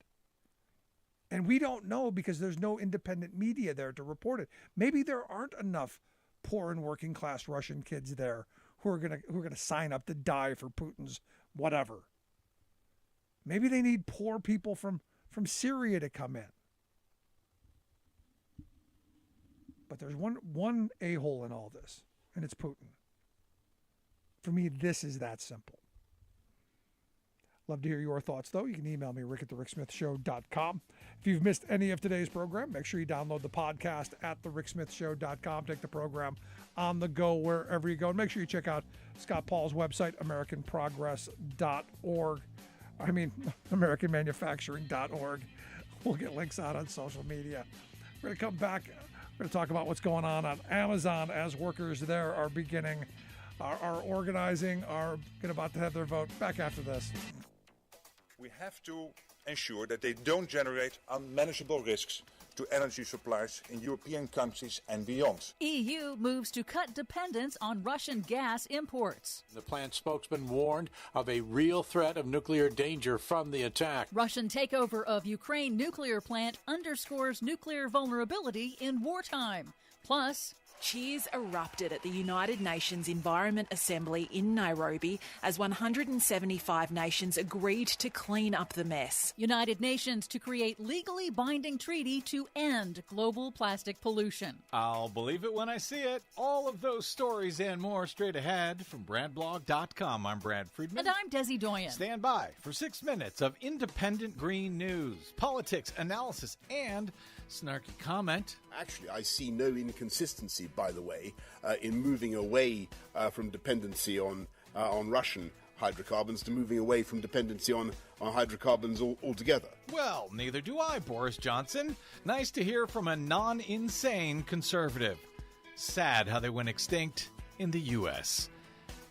And we don't know because there's no independent media there to report it. Maybe there aren't enough poor and working class Russian kids there who are going to sign up to die for Putin's whatever. Maybe they need poor people from Syria to come in. But there's one a-hole in all this, and it's Putin. For me, this is that simple. Love to hear your thoughts, though. You can email me, rick@thericksmithshow.com. If you've missed any of today's program, make sure you download the podcast at thericksmithshow.com. Take the program on the go wherever you go. And make sure you check out Scott Paul's website, AmericanProgress.org. AmericanManufacturing.org. We'll get links out on social media. We're going to come back. We're going to talk about what's going on Amazon as workers there are beginning, are organizing, are about to have their vote. Back after this. We have to ensure that they don't generate unmanageable risks to energy supplies in European countries and beyond. EU moves to cut dependence on Russian gas imports. The plant spokesman warned of a real threat of nuclear danger from the attack. Russian takeover of Ukraine nuclear plant underscores nuclear vulnerability in wartime. Plus, Cheers erupted at the United Nations Environment Assembly in Nairobi as 175 nations agreed to clean up the mess. United Nations to create legally binding treaty to end global plastic pollution. I'll believe it when I see it. All of those stories and more straight ahead from BradBlog.com. I'm Brad Friedman. And I'm Desi Doyen. Stand by for 6 minutes of independent green news, politics, analysis, and snarky comment. Actually, I see no inconsistency, by the way, in moving away from dependency on Russian hydrocarbons to moving away from dependency on hydrocarbons altogether. Well, neither do I, Boris Johnson. Nice to hear from a non-insane conservative. Sad how they went extinct in the U.S.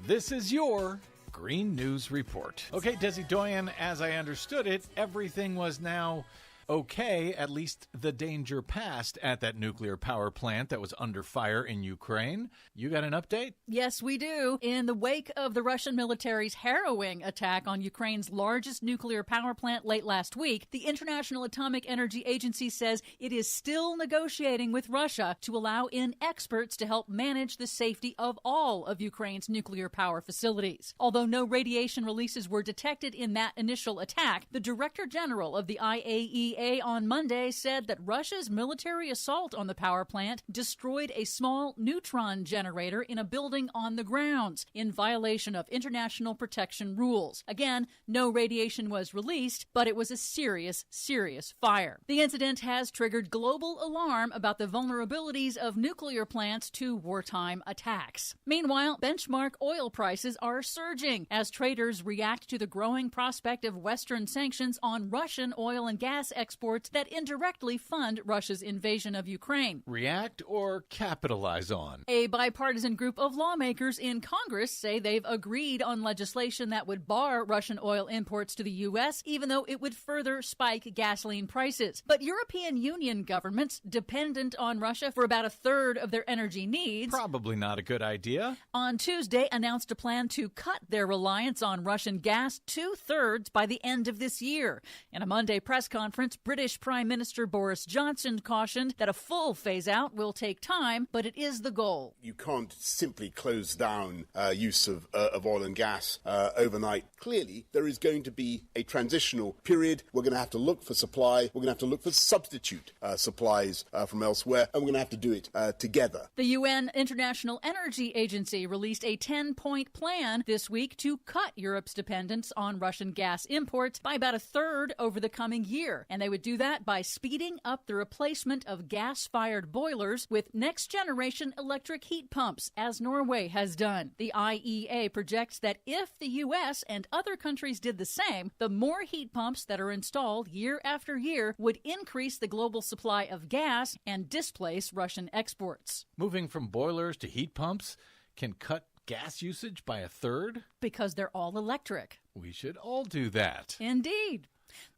This is your Green News Report. Okay, Desi Doyen, as I understood it, everything was now okay, at least the danger passed at that nuclear power plant that was under fire in Ukraine. You got an update? Yes, we do. In the wake of the Russian military's harrowing attack on Ukraine's largest nuclear power plant late last week, the International Atomic Energy Agency says it is still negotiating with Russia to allow in experts to help manage the safety of all of Ukraine's nuclear power facilities. Although no radiation releases were detected in that initial attack, the Director General of the IAEA on Monday said that Russia's military assault on the power plant destroyed a small neutron generator in a building on the grounds in violation of international protection rules. Again, no radiation was released, but it was a serious, serious fire. The incident has triggered global alarm about the vulnerabilities of nuclear plants to wartime attacks. Meanwhile, benchmark oil prices are surging as traders react to the growing prospect of Western sanctions on Russian oil and gas exports that indirectly fund Russia's invasion of Ukraine. React or capitalize on? A bipartisan group of lawmakers in Congress say they've agreed on legislation that would bar Russian oil imports to the U.S., even though it would further spike gasoline prices. But European Union governments, dependent on Russia for about a third of their energy needs, probably not a good idea, on Tuesday announced a plan to cut their reliance on Russian gas 2/3 by the end of this year. In a Monday press conference, British Prime Minister Boris Johnson cautioned that a full phase-out will take time, but it is the goal. You can't simply close down use of oil and gas overnight. Clearly, there is going to be a transitional period. We're going to have to look for supply. We're going to have to look for substitute supplies from elsewhere, and we're going to have to do it together. The UN International Energy Agency released a 10-point plan this week to cut Europe's dependence on Russian gas imports by about a third over the coming year. And they would do that by speeding up the replacement of gas-fired boilers with next-generation electric heat pumps, as Norway has done. The IEA projects that if the U.S. and other countries did the same, the more heat pumps that are installed year after year would increase the global supply of gas and displace Russian exports. Moving from boilers to heat pumps can cut gas usage by a third? Because they're all electric. We should all do that. Indeed.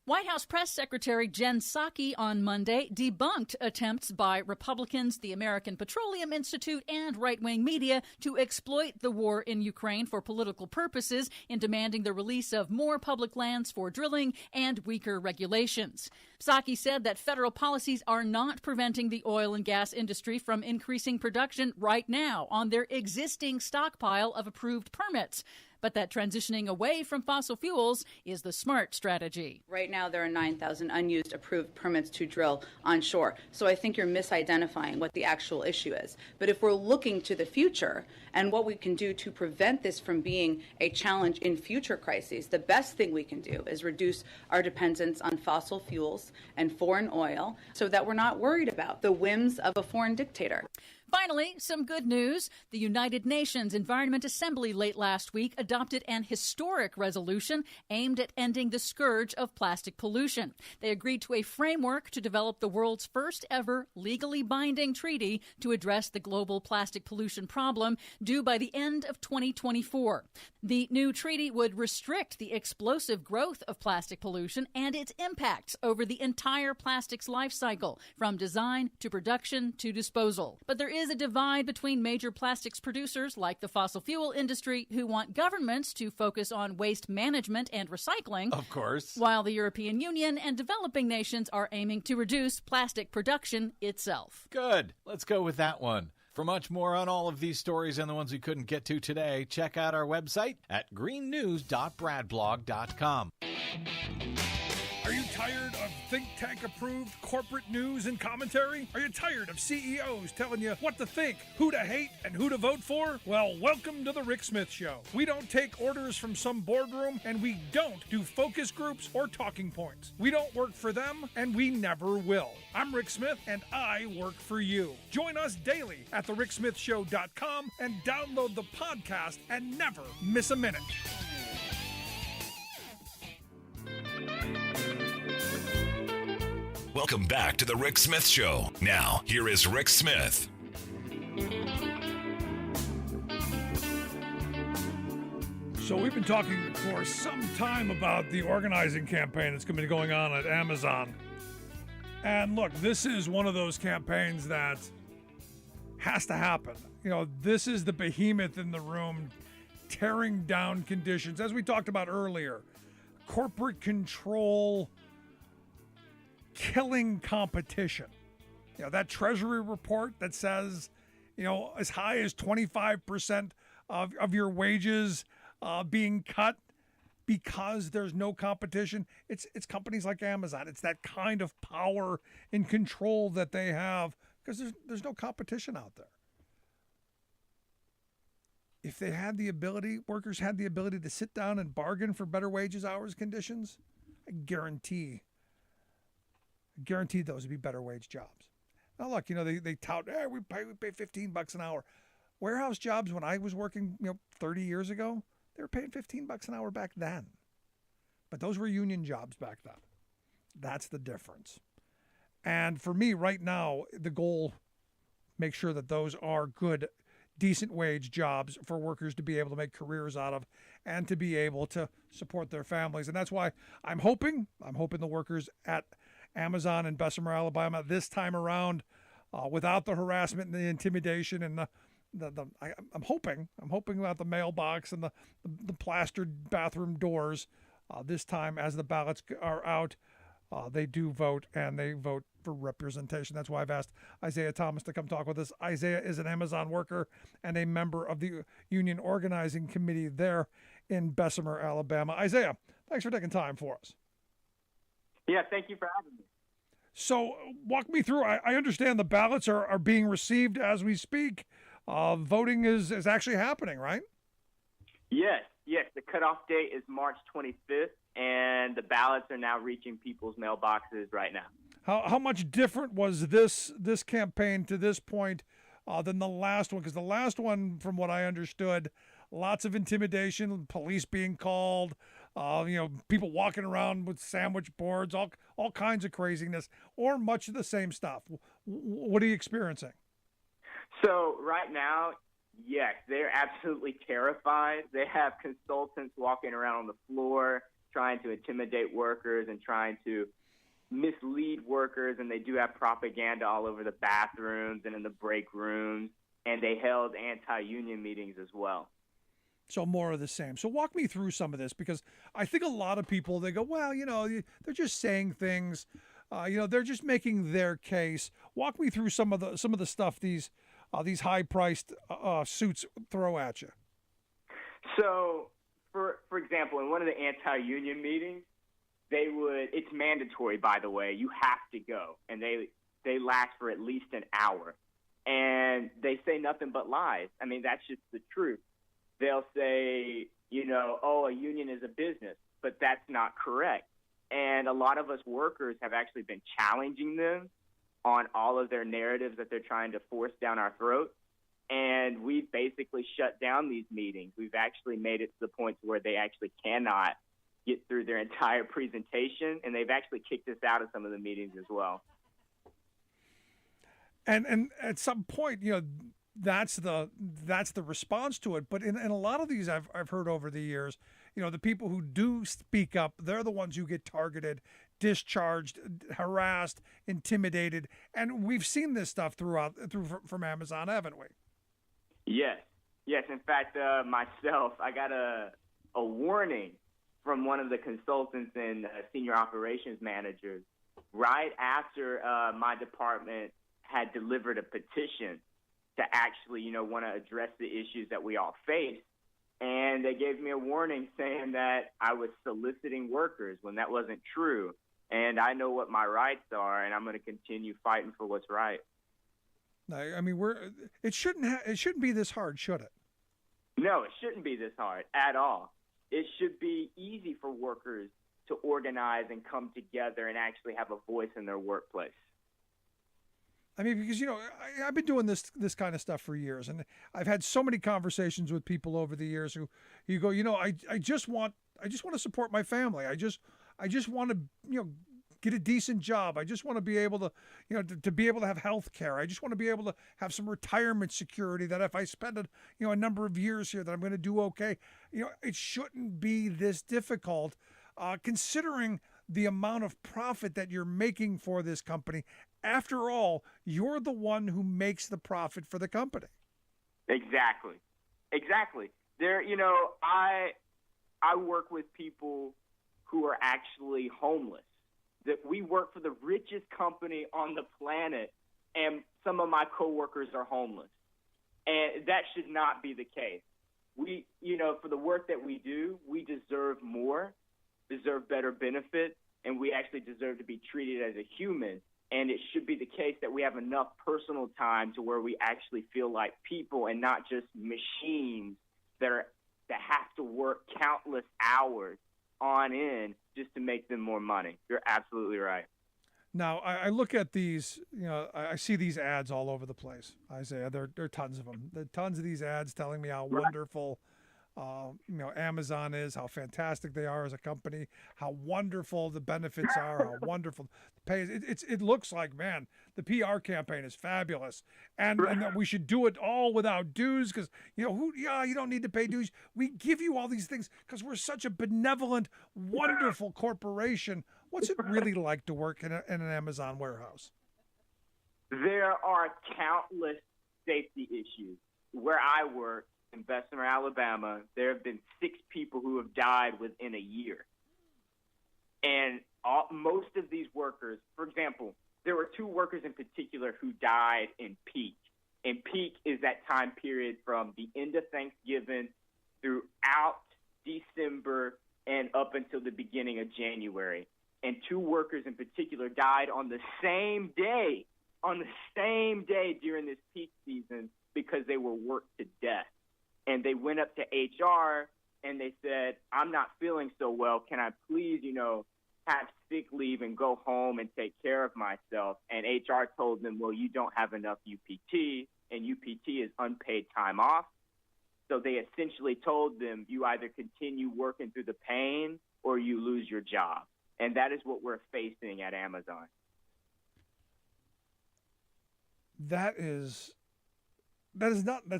White House Press Secretary Jen Psaki on Monday debunked attempts by Republicans, the American Petroleum Institute, and right-wing media to exploit the war in Ukraine for political purposes in demanding the release of more public lands for drilling and weaker regulations. Psaki said that federal policies are not preventing the oil and gas industry from increasing production right now on their existing stockpile of approved permits, but that transitioning away from fossil fuels is the smart strategy. Right now, there are 9,000 unused approved permits to drill onshore. So I think you're misidentifying what the actual issue is. But if we're looking to the future and what we can do to prevent this from being a challenge in future crises, the best thing we can do is reduce our dependence on fossil fuels and foreign oil so that we're not worried about the whims of a foreign dictator. Finally, some good news. The United Nations Environment Assembly late last week adopted an historic resolution aimed at ending the scourge of plastic pollution. They agreed to a framework to develop the world's first ever legally binding treaty to address the global plastic pollution problem due by the end of 2024. The new treaty would restrict the explosive growth of plastic pollution and its impacts over the entire plastics life cycle, from design to production to disposal. But there is a divide between major plastics producers like the fossil fuel industry, who want governments to focus on waste management and recycling, of course, while the European Union and developing nations are aiming to reduce plastic production itself. Good. Let's go with that one. For much more on all of these stories and the ones we couldn't get to today, check out our website at greennews.bradblog.com. Are you tired of think tank approved corporate news and commentary? Are you tired of CEOs telling you what to think, who to hate, and who to vote for? Well, welcome to the Rick Smith Show. We don't take orders from some boardroom, and we don't do focus groups or talking points. We don't work for them, and we never will. I'm Rick Smith, and I work for you. Join us daily at thericksmithshow.com and download the podcast and never miss a minute. Welcome back to the Rick Smith Show. Now, here is Rick Smith. So we've been talking for some time about the organizing campaign that's going to be going on at Amazon. And look, this is one of those campaigns that has to happen. You know, this is the behemoth in the room tearing down conditions. As we talked about earlier, corporate control killing competition. You know, that Treasury report that says, you know, as high as 25% of your wages being cut because there's no competition. It's companies like Amazon. It's that kind of power and control that they have because there's no competition out there. If they had the ability, workers had the ability to sit down and bargain for better wages, hours, conditions, I guarantee those would be better wage jobs. Now look, you know, they tout, hey, we pay $15 an hour. Warehouse jobs when I was working, 30 years ago, they were paying $15 an hour back then. But those were union jobs back then. That's the difference. And for me right now, the goal, make sure that those are good, decent wage jobs for workers to be able to make careers out of and to be able to support their families. And that's why I'm hoping the workers at Amazon in Bessemer, Alabama, this time around, without the harassment and the intimidation and I'm hoping about the mailbox and the plastered bathroom doors. This time, as the ballots are out, they do vote and they vote for representation. That's why I've asked Isaiah Thomas to come talk with us. Isaiah is an Amazon worker and a member of the union organizing committee there in Bessemer, Alabama. Isaiah, thanks for taking time for us. Yeah, thank you for having me. So walk me through. I understand the ballots are being received as we speak. Voting is actually happening, right? Yes. The cutoff date is March 25th, and the ballots are now reaching people's mailboxes right now. How much different was this campaign to this point than the last one? Because the last one, from what I understood, lots of intimidation, police being called, people walking around with sandwich boards, all kinds of craziness, or much of the same stuff. What are you experiencing? So right now, yes, they're absolutely terrified. They have consultants walking around on the floor trying to intimidate workers and trying to mislead workers, and they do have propaganda all over the bathrooms and in the break rooms, and they held anti-union meetings as well. So more of the same. So walk me through some of this, because I think a lot of people, they go, well, they're just saying things, they're just making their case. Walk me through some of the stuff these high-priced suits throw at you. So, for example, in one of the anti-union meetings, it's mandatory, by the way, you have to go, and they last for at least an hour, and they say nothing but lies. I mean, that's just the truth. They'll say, a union is a business, but that's not correct. And a lot of us workers have actually been challenging them on all of their narratives that they're trying to force down our throats. And we've basically shut down these meetings. We've actually made it to the point where they actually cannot get through their entire presentation, and they've actually kicked us out of some of the meetings as well. And at some point, that's the response to it. But in a lot of these I've heard over the years, the people who do speak up, they're the ones who get targeted, discharged, harassed, intimidated. And we've seen this stuff from Amazon, haven't we? Yes. In fact, myself, I got a warning from one of the consultants and senior operations managers right after my department had delivered a petition to actually, want to address the issues that we all face. And they gave me a warning saying that I was soliciting workers when that wasn't true. And I know what my rights are, and I'm going to continue fighting for what's right. I mean, it shouldn't be this hard, should it? No, it shouldn't be this hard at all. It should be easy for workers to organize and come together and actually have a voice in their workplace. I mean, because, I've been doing this kind of stuff for years, and I've had so many conversations with people over the years who you go, I just want to support my family. I just want to, get a decent job. I just want to be able to, to be able to have health care. I just want to be able to have some retirement security that if I spend a number of years here that I'm going to do okay. It shouldn't be this difficult, considering the amount of profit that you're making for this company. After all, you're the one who makes the profit for the company. Exactly. There, I work with people who are actually homeless. That we work for the richest company on the planet, and some of my coworkers are homeless. And that should not be the case. We, for the work that we do, we deserve more, deserve better benefits, and we actually deserve to be treated as a human. And it should be the case that we have enough personal time to where we actually feel like people and not just machines that have to work countless hours on end just to make them more money. You're absolutely right. Now, I look at these, I see these ads all over the place, Isaiah. There are tons of them. There are tons of these ads telling me how wonderful Amazon is, how fantastic they are as a company, how wonderful the benefits are, how wonderful the pay is. It looks like, man, the PR campaign is fabulous, and that we should do it all without dues because you don't need to pay dues. We give you all these things because we're such a benevolent, wonderful corporation. What's it really like to work in an Amazon warehouse? There are countless safety issues. Where I work, in Bessemer, Alabama, there have been 6 people who have died within a year. And most of these workers, for example, there were 2 workers in particular who died in peak. And peak is that time period from the end of Thanksgiving throughout December and up until the beginning of January. And 2 workers in particular died on the same day during this peak season because they were worked to death. And they went up to HR and they said, I'm not feeling so well. Can I please, have sick leave and go home and take care of myself? And HR told them, well, you don't have enough UPT, and UPT is unpaid time off. So they essentially told them, you either continue working through the pain or you lose your job. And that is what we're facing at Amazon. That's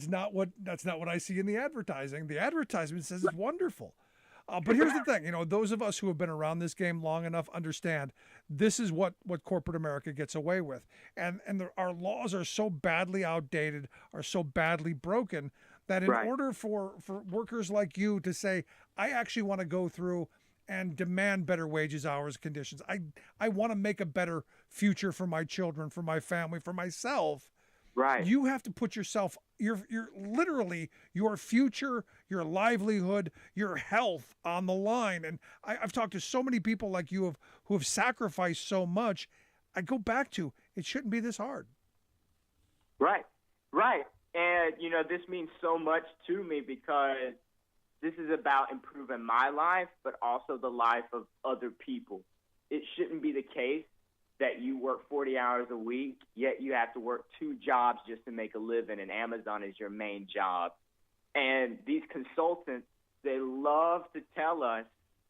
not what I see in the advertising. The advertisement says it's wonderful. But here's the thing, those of us who have been around this game long enough understand this is what corporate America gets away with. And our laws are so badly outdated, are so badly broken that in order for workers like you to say, I actually want to go through and demand better wages, hours, conditions. I want to make a better future for my children, for my family, for myself. Right. You have to put yourself, you're literally your future, your livelihood, your health on the line. And I've talked to so many people like you who have sacrificed so much. I go back to, it shouldn't be this hard. Right. And, this means so much to me because this is about improving my life, but also the life of other people. It shouldn't be the case that you work 40 hours a week, yet you have to work 2 jobs just to make a living, and Amazon is your main job. And these consultants, they love to tell us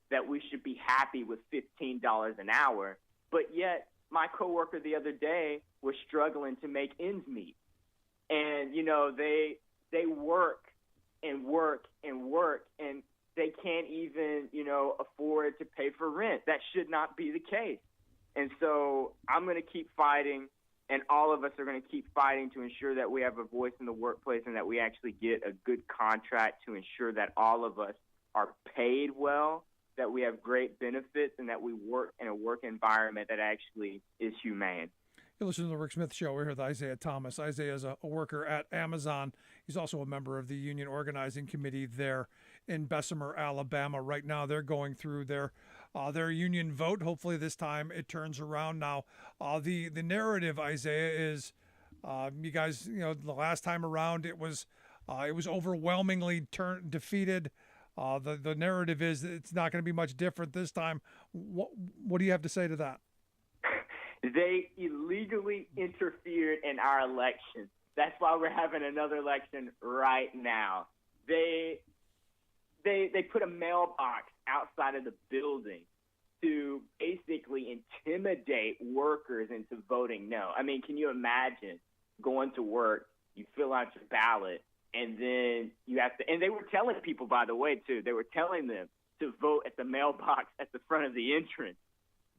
that we should be happy with $15 an hour, but yet my coworker the other day was struggling to make ends meet. And, they work and work and work, and they can't even, afford to pay for rent. That should not be the case. And so I'm going to keep fighting, and all of us are going to keep fighting to ensure that we have a voice in the workplace and that we actually get a good contract to ensure that all of us are paid well, that we have great benefits, and that we work in a work environment that actually is humane. You're listening to the Rick Smith Show. We're here with Isaiah Thomas. Isaiah is a worker at Amazon. He's also a member of the union organizing committee there in Bessemer, Alabama. Right now, they're going through their union vote. Hopefully, this time it turns around. Now, the narrative, Isaiah, is you guys. The last time around, it was overwhelmingly defeated. The narrative is that it's not going to be much different this time. What do you have to say to that? They illegally interfered in our election. That's why we're having another election right now. They put a mailbox outside of the building to basically intimidate workers into voting no. I mean, can you imagine going to work, you fill out your ballot, and then you have to – and they were telling people, by the way, too. They were telling them to vote at the mailbox at the front of the entrance.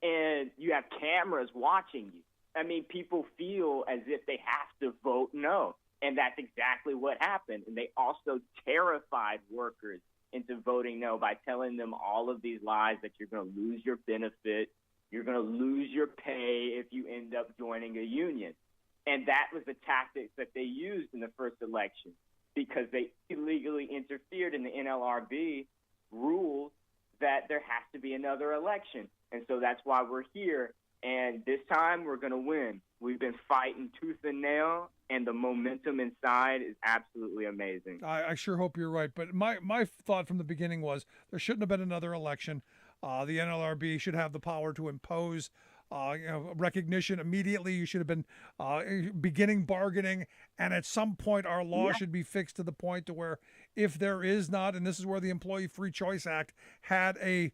And you have cameras watching you. I mean, people feel as if they have to vote no. And that's exactly what happened. And they also terrified workers into voting no by telling them all of these lies that you're going to lose your benefit, you're going to lose your pay if you end up joining a union. And that was the tactics that they used in the first election because they illegally interfered in the NLRB rules that there has to be another election. And so that's why we're here. And this time we're going to win. We've been fighting tooth and nail, and the momentum inside is absolutely amazing. I sure hope you're right. But my thought from the beginning was there shouldn't have been another election. The NLRB should have the power to impose recognition immediately. You should have been beginning bargaining, and at some point our law should be fixed to the point to where if there is not, and this is where the Employee Free Choice Act had a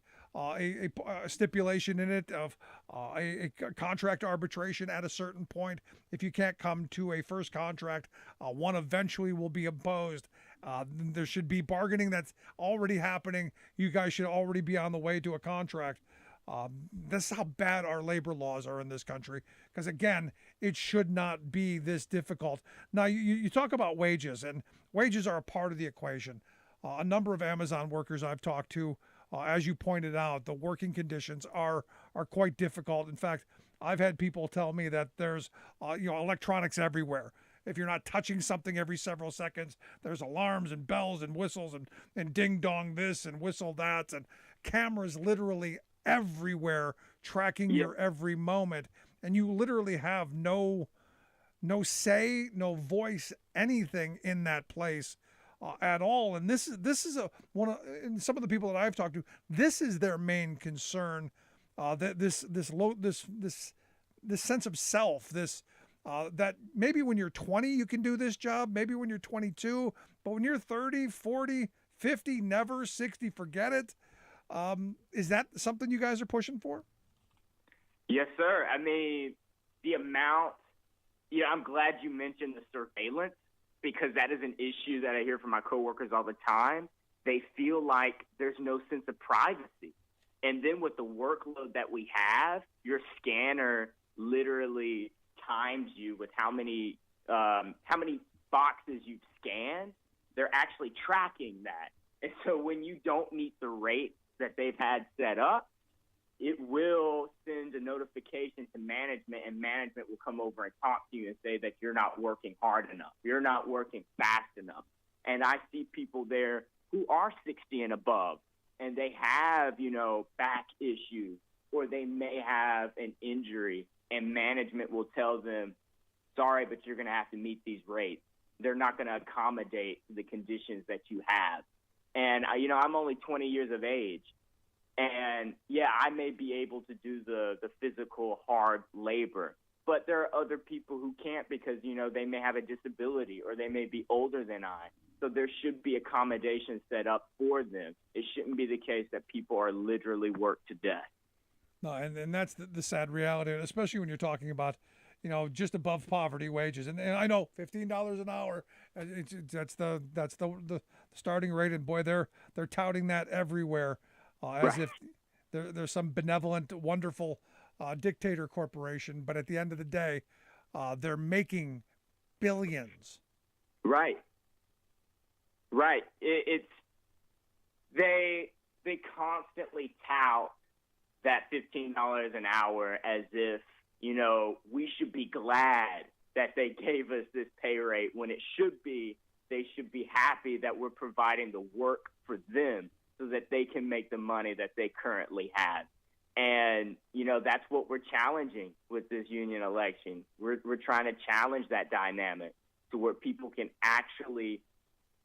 stipulation in it of a contract arbitration at a certain point. If you can't come to a first contract, one eventually will be imposed. There should be bargaining that's already happening. You guys should already be on the way to a contract. This is how bad our labor laws are in this country. Because again, it should not be this difficult. Now, you talk about wages, and wages are a part of the equation. A number of Amazon workers I've talked to, as you pointed out, the working conditions are quite difficult. In fact, I've had people tell me that there's electronics everywhere. If you're not touching something every several seconds, there's alarms and bells and whistles and ding dong this and whistle that, and cameras literally everywhere tracking your every moment, and you literally have no say, no voice, anything in that place at all. And this is and some of the people that I've talked to, this is their main concern. That this sense of self, that maybe when you're 20 you can do this job, maybe when you're 22, but when you're 30, 40, 50, never, 60, forget it. Is that something you guys are pushing for? Yes, sir. I mean, the amount, I'm glad you mentioned the surveillance, because that is an issue that I hear from my coworkers all the time. They feel like there's no sense of privacy. And then with the workload that we have, your scanner literally times you with how many boxes you've scanned. They're actually tracking that. And so when you don't meet the rate that they've had set up, it will send a notification to management, and management will come over and talk to you and say that you're not working hard enough. You're not working fast enough. And I see people there who are 60 and above, and they have, back issues, or they may have an injury, and management will tell them, sorry, but you're going to have to meet these rates. They're not going to accommodate the conditions that you have. And, I'm only 20 years of age. And, I may be able to do the physical, hard labor. But there are other people who can't because, they may have a disability or they may be older than I. So there should be accommodations set up for them. It shouldn't be the case that people are literally worked to death. No, and that's the sad reality, especially when you're talking about, just above poverty wages. And I know $15 an hour, that's the starting rate. And boy, they're touting that everywhere as if there's some benevolent, wonderful dictator corporation. But at the end of the day, they're making billions. Right. They constantly tout that $15 an hour as if, we should be glad that they gave us this pay rate when it should be, they should be happy that we're providing the work for them so that they can make the money that they currently have. And, that's what we're challenging with this union election. We're trying to challenge that dynamic to where people can actually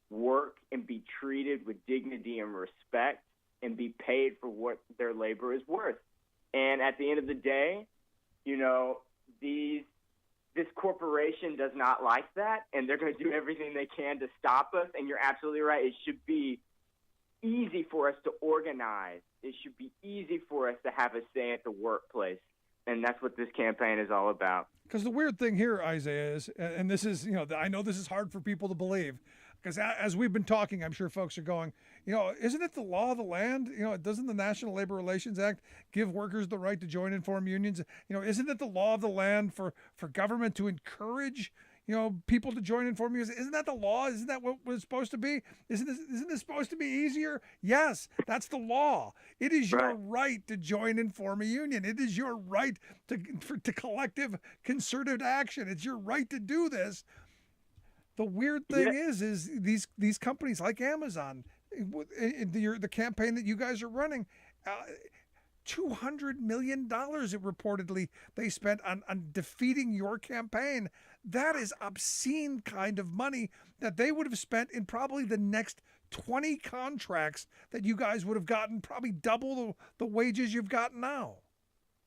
work and be treated with dignity and respect and be paid for what their labor is worth. And at the end of the day, this corporation does not like that, and they're going to do everything they can to stop us. And you're absolutely right. It should be easy for us to organize. It should be easy for us to have a say at the workplace. And that's what this campaign is all about. Because the weird thing here, Isaiah, is, and this is, I know this is hard for people to believe, because as we've been talking, I'm sure folks are going, isn't it the law of the land? Doesn't the National Labor Relations Act give workers the right to join and form unions? Isn't it the law of the land for government to encourage, people to join and form unions? Isn't that the law? Isn't that what it's supposed to be? Isn't this supposed to be easier? Yes, that's the law. It is your right to join and form a union. It is your right to collective concerted action. It's your right to do this. The weird thing is these companies like Amazon, the campaign that you guys are running, $200 million it reportedly they spent on defeating your campaign. That is obscene kind of money that they would have spent in probably the next 20 contracts that you guys would have gotten, probably double the wages you've got now.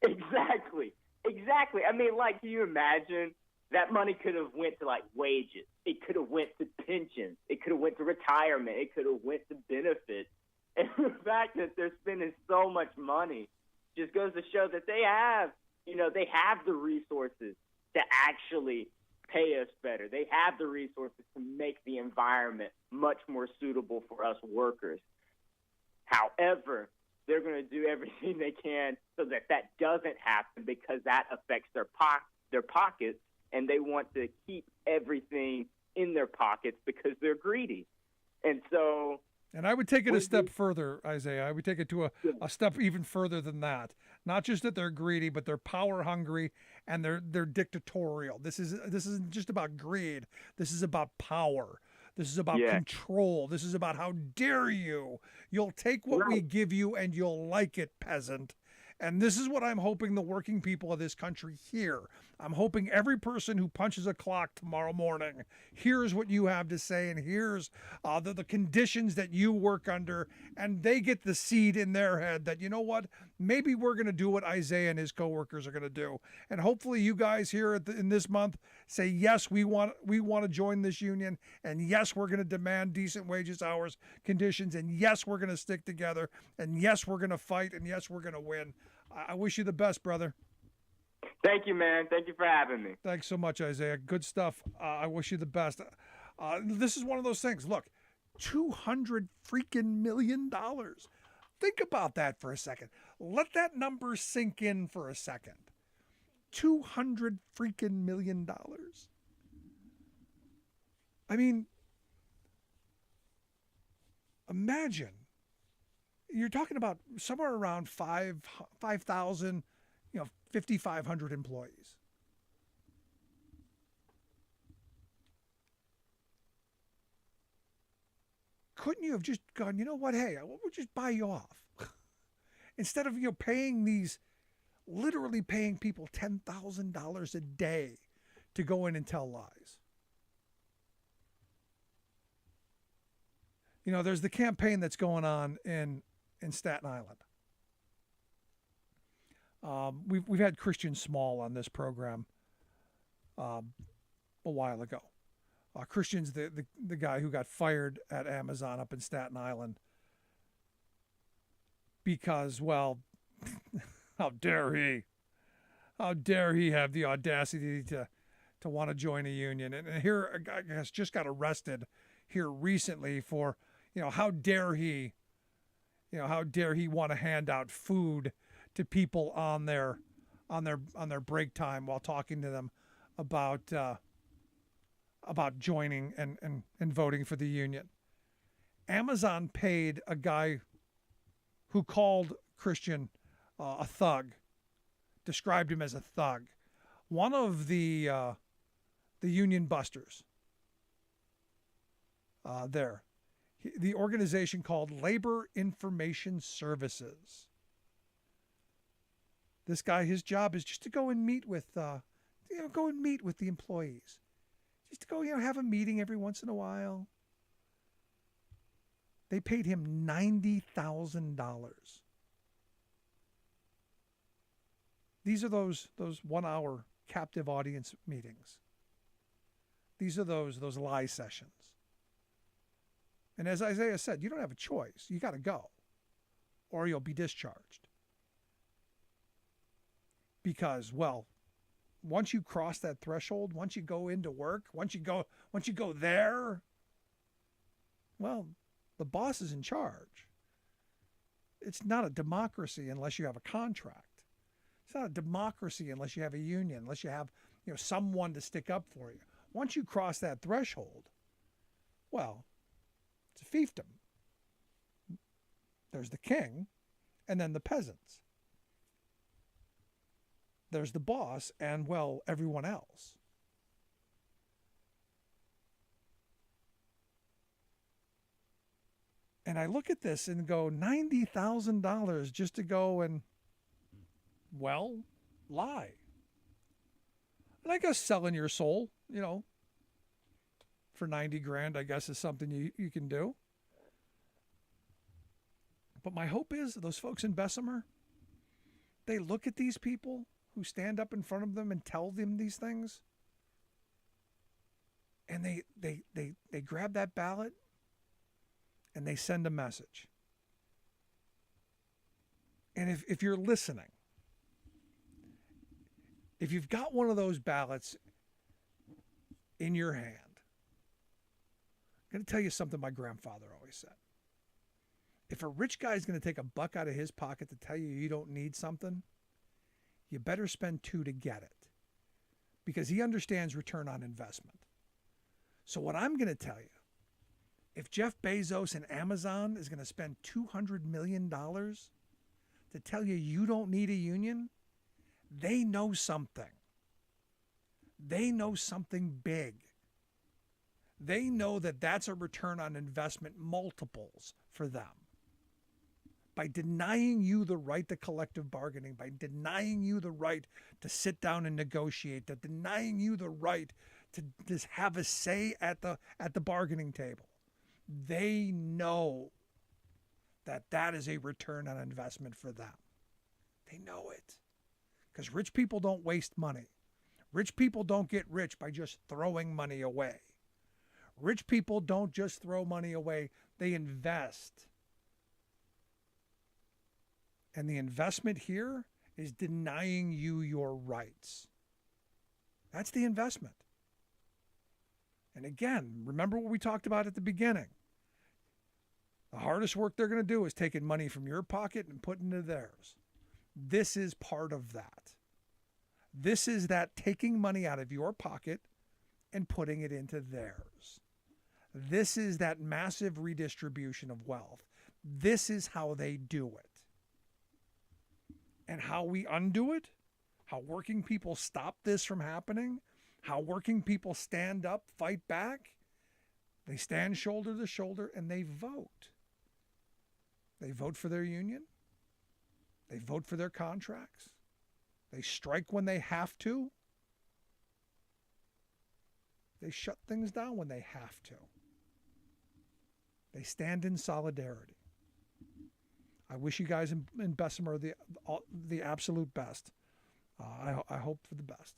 Exactly. I mean, can you imagine? That money could have went to wages. It could have went to pensions. It could have went to retirement. It could have went to benefits. And the fact that they're spending so much money just goes to show that they have the resources to actually pay us better. They have the resources to make the environment much more suitable for us workers. However, they're going to do everything they can so that doesn't happen, because that affects their pockets. And they want to keep everything in their pockets because they're greedy. And so... And I would take it a step further, Isaiah. I would take it to a step even further than that. Not just that they're greedy, but they're power hungry and they're dictatorial. This isn't just about greed. This is about power. This is about control. This is about how dare you. You'll take what we give you and you'll like it, peasant. And this is what I'm hoping the working people of this country hear. I'm hoping every person who punches a clock tomorrow morning hears what you have to say and hears the conditions that you work under, and they get the seed in their head that, maybe we're going to do what Isaiah and his coworkers are going to do. And hopefully you guys here in this month say, yes, we want to join this union, and yes, we're going to demand decent wages, hours, conditions, and yes, we're going to stick together, and yes, we're going to fight, and yes, we're going to win. I wish you the best, brother. Thank you, man. Thank you for having me. Thanks so much, Isaiah. Good stuff. I wish you the best. This is one of those things. Look, $200 freaking million. Think about that for a second. Let that number sink in for a second. $200 freaking million. I mean, imagine. You're talking about somewhere around 5,000, 5,500 employees. Couldn't you have just gone, you know what, hey, we'll just buy you off? Instead of, literally paying people $10,000 a day to go in and tell lies. There's the campaign that's going on in Staten Island. We've had Christian Small on this program a while ago. Christian's the guy who got fired at Amazon up in Staten Island because, well, how dare he? How dare he have the audacity to want to join a union? And here a guy has just got arrested here recently for, how dare he? How dare he want to hand out food to people on their break time while talking to them about joining and voting for the union. Amazon paid a guy who called Christian a thug, described him as a thug, one of the union busters there, the organization called Labor Information Services. This guy, his job is just to go and meet with, the employees. Just to go, have a meeting every once in a while. They paid him $90,000. These are those 1 hour captive audience meetings. These are those lie sessions. And as Isaiah said, you don't have a choice. You got to go, or you'll be discharged. Because, well, once you cross that threshold, once you go into work, once you go there, well, the boss is in charge. It's not a democracy unless you have a contract. It's not a democracy unless you have a union, unless you have, someone to stick up for you. Once you cross that threshold, well, it's a fiefdom. There's the king, and then the peasants. There's the boss, and, well, everyone else. And I look at this and go, $90,000 just to go and, well, lie. And I guess selling your soul, for 90 grand, I guess is something you can do. But my hope is those folks in Bessemer, they look at these people who stand up in front of them and tell them these things, and they grab that ballot and they send a message. And if you're listening, if you've got one of those ballots in your hand, I'm going to tell you something my grandfather always said. If a rich guy is going to take a buck out of his pocket to tell you you don't need something, you better spend $2 to get it, because he understands return on investment. So what I'm going to tell you, if Jeff Bezos and Amazon is going to spend $200 million to tell you you don't need a union, they know something. They know something big. They know that that's a return on investment multiples for them. By denying you the right to collective bargaining, by denying you the right to sit down and negotiate, to denying you the right to just have a say at the bargaining table, they know that that is a return on investment for them. They know it. Because rich people don't waste money. Rich people don't get rich by just throwing money away. Rich people don't just throw money away, they invest. And the investment here is denying you your rights. That's the investment. And again, remember what we talked about at the beginning. The hardest work they're going to do is taking money from your pocket and putting it into theirs. This is part of that. This is that taking money out of your pocket and putting it into theirs. This is that massive redistribution of wealth. This is how they do it. And how we undo it, how working people stop this from happening, how working people stand up, fight back, they stand shoulder to shoulder and they vote. They vote for their union. They vote for their contracts. They strike when they have to. They shut things down when they have to. They stand in solidarity. I wish you guys in Bessemer the absolute best. I hope for the best.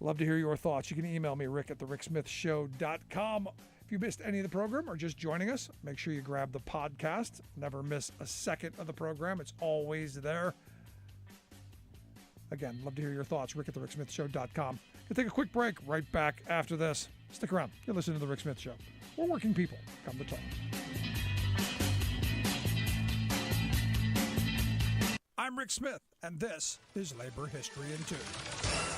Love to hear your thoughts. You can email me, rick@thericksmithshow.com. If you missed any of the program or just joining us, make sure you grab the podcast. Never miss a second of the program. It's always there. Again, love to hear your thoughts. rick@thericksmithshow.com. We'll take a quick break. Right back after this. Stick around. You're listening to The Rick Smith Show. We're working people. Come to talk. I'm Rick Smith, and this is Labor History in 2.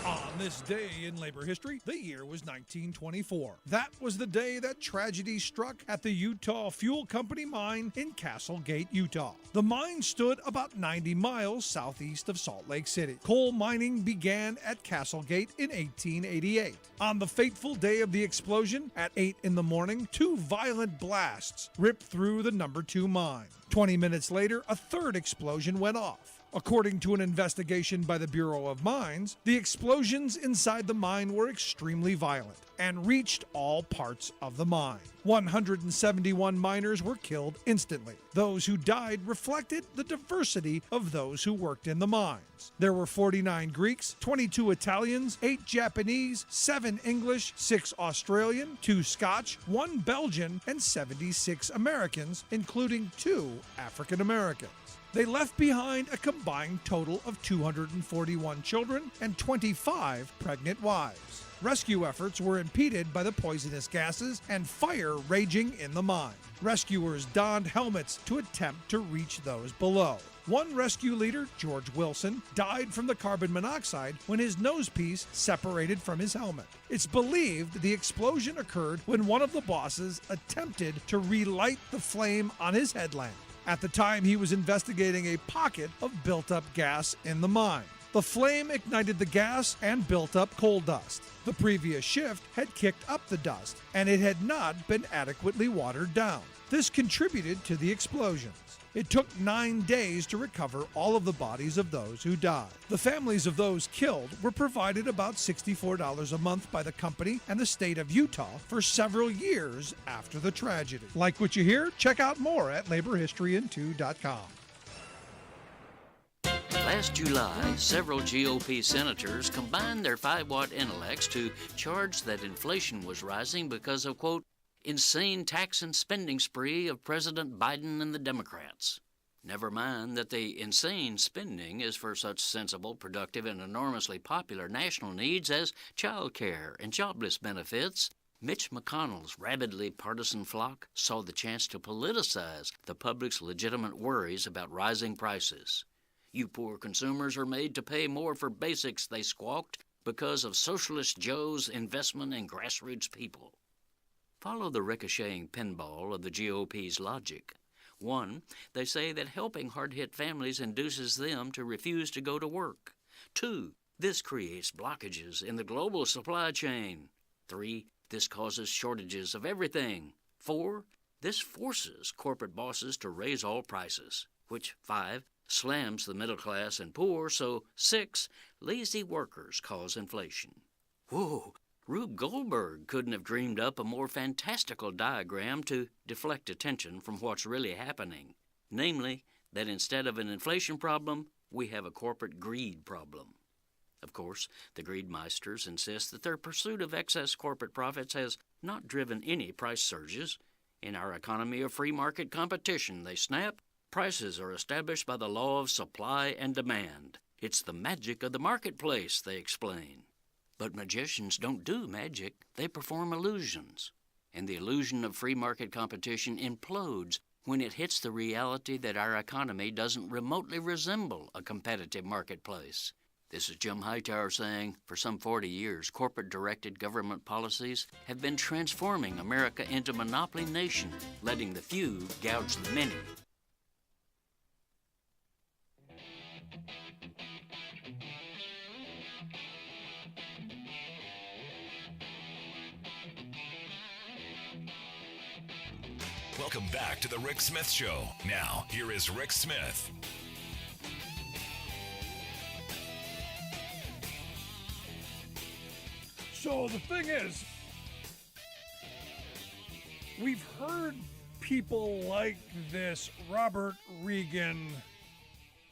On this day in labor history, the year was 1924. That was the day that tragedy struck at the Utah Fuel Company mine in Castlegate, Utah. The mine stood about 90 miles southeast of Salt Lake City. Coal mining began at Castlegate in 1888. On the fateful day of the explosion, at 8 in the morning, two violent blasts ripped through the number 2 mine. 20 minutes later, a third explosion went off. According to an investigation by the Bureau of Mines, the explosions inside the mine were extremely violent and reached all parts of the mine. 171 miners were killed instantly. Those who died reflected the diversity of those who worked in the mines. There were 49 Greeks, 22 Italians, 8 Japanese, 7 English, 6 Australian, 2 Scotch, 1 Belgian, and 76 Americans, including 2 African Americans. They left behind a combined total of 241 children and 25 pregnant wives. Rescue efforts were impeded by the poisonous gases and fire raging in the mine. Rescuers donned helmets to attempt to reach those below. One rescue leader, George Wilson, died from the carbon monoxide when his nosepiece separated from his helmet. It's believed the explosion occurred when one of the bosses attempted to relight the flame on his headlamp. At the time, he was investigating a pocket of built-up gas in the mine. The flame ignited the gas and built up coal dust. The previous shift had kicked up the dust, and it had not been adequately watered down. This contributed to the explosions. It took 9 days to recover all of the bodies of those who died. The families of those killed were provided about $64 a month by the company and the state of Utah for several years after the tragedy. Like what you hear? Check out more at laborhistoryin2.com. Last July, several GOP senators combined their 5-watt intellects to charge that inflation was rising because of, quote, insane tax and spending spree of President Biden and the Democrats. Never mind that the insane spending is for such sensible, productive, and enormously popular national needs as child care and jobless benefits. Mitch McConnell's rabidly partisan flock saw the chance to politicize the public's legitimate worries about rising prices. You poor consumers are made to pay more for basics, they squawked, because of Socialist Joe's investment in grassroots people. Follow the ricocheting pinball of the GOP's logic. 1, they say that helping hard-hit families induces them to refuse to go to work. 2, this creates blockages in the global supply chain. 3, this causes shortages of everything. 4, this forces corporate bosses to raise all prices, which 5, slams the middle class and poor, so 6, lazy workers cause inflation. Whoa! Rube Goldberg couldn't have dreamed up a more fantastical diagram to deflect attention from what's really happening, namely that instead of an inflation problem, we have a corporate greed problem. Of course, the greedmeisters insist that their pursuit of excess corporate profits has not driven any price surges. In our economy of free market competition, they snap, prices are established by the law of supply and demand. It's the magic of the marketplace, they explain. But magicians don't do magic, they perform illusions. And the illusion of free market competition implodes when it hits the reality that our economy doesn't remotely resemble a competitive marketplace. This is Jim Hightower saying, for some 40 years, corporate-directed government policies have been transforming America into a monopoly nation, letting the few gouge the many. Welcome back to the Rick Smith Show. Now, here is Rick Smith. So the thing is, we've heard people like this Robert Regan.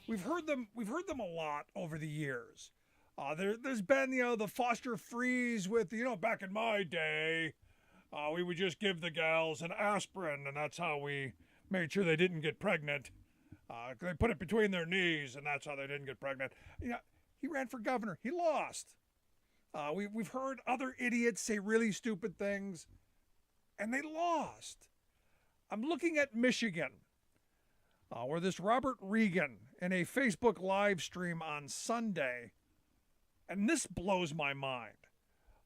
We've heard them a lot over the years. There's been, the Foster Freeze with, back in my day, we would just give the gals an aspirin, and that's how we made sure they didn't get pregnant. They put it between their knees, and that's how they didn't get pregnant. He ran for governor. He lost. We've heard other idiots say really stupid things, and they lost. I'm looking at Michigan, where this Robert Regan, in a Facebook live stream on Sunday, And this blows my mind.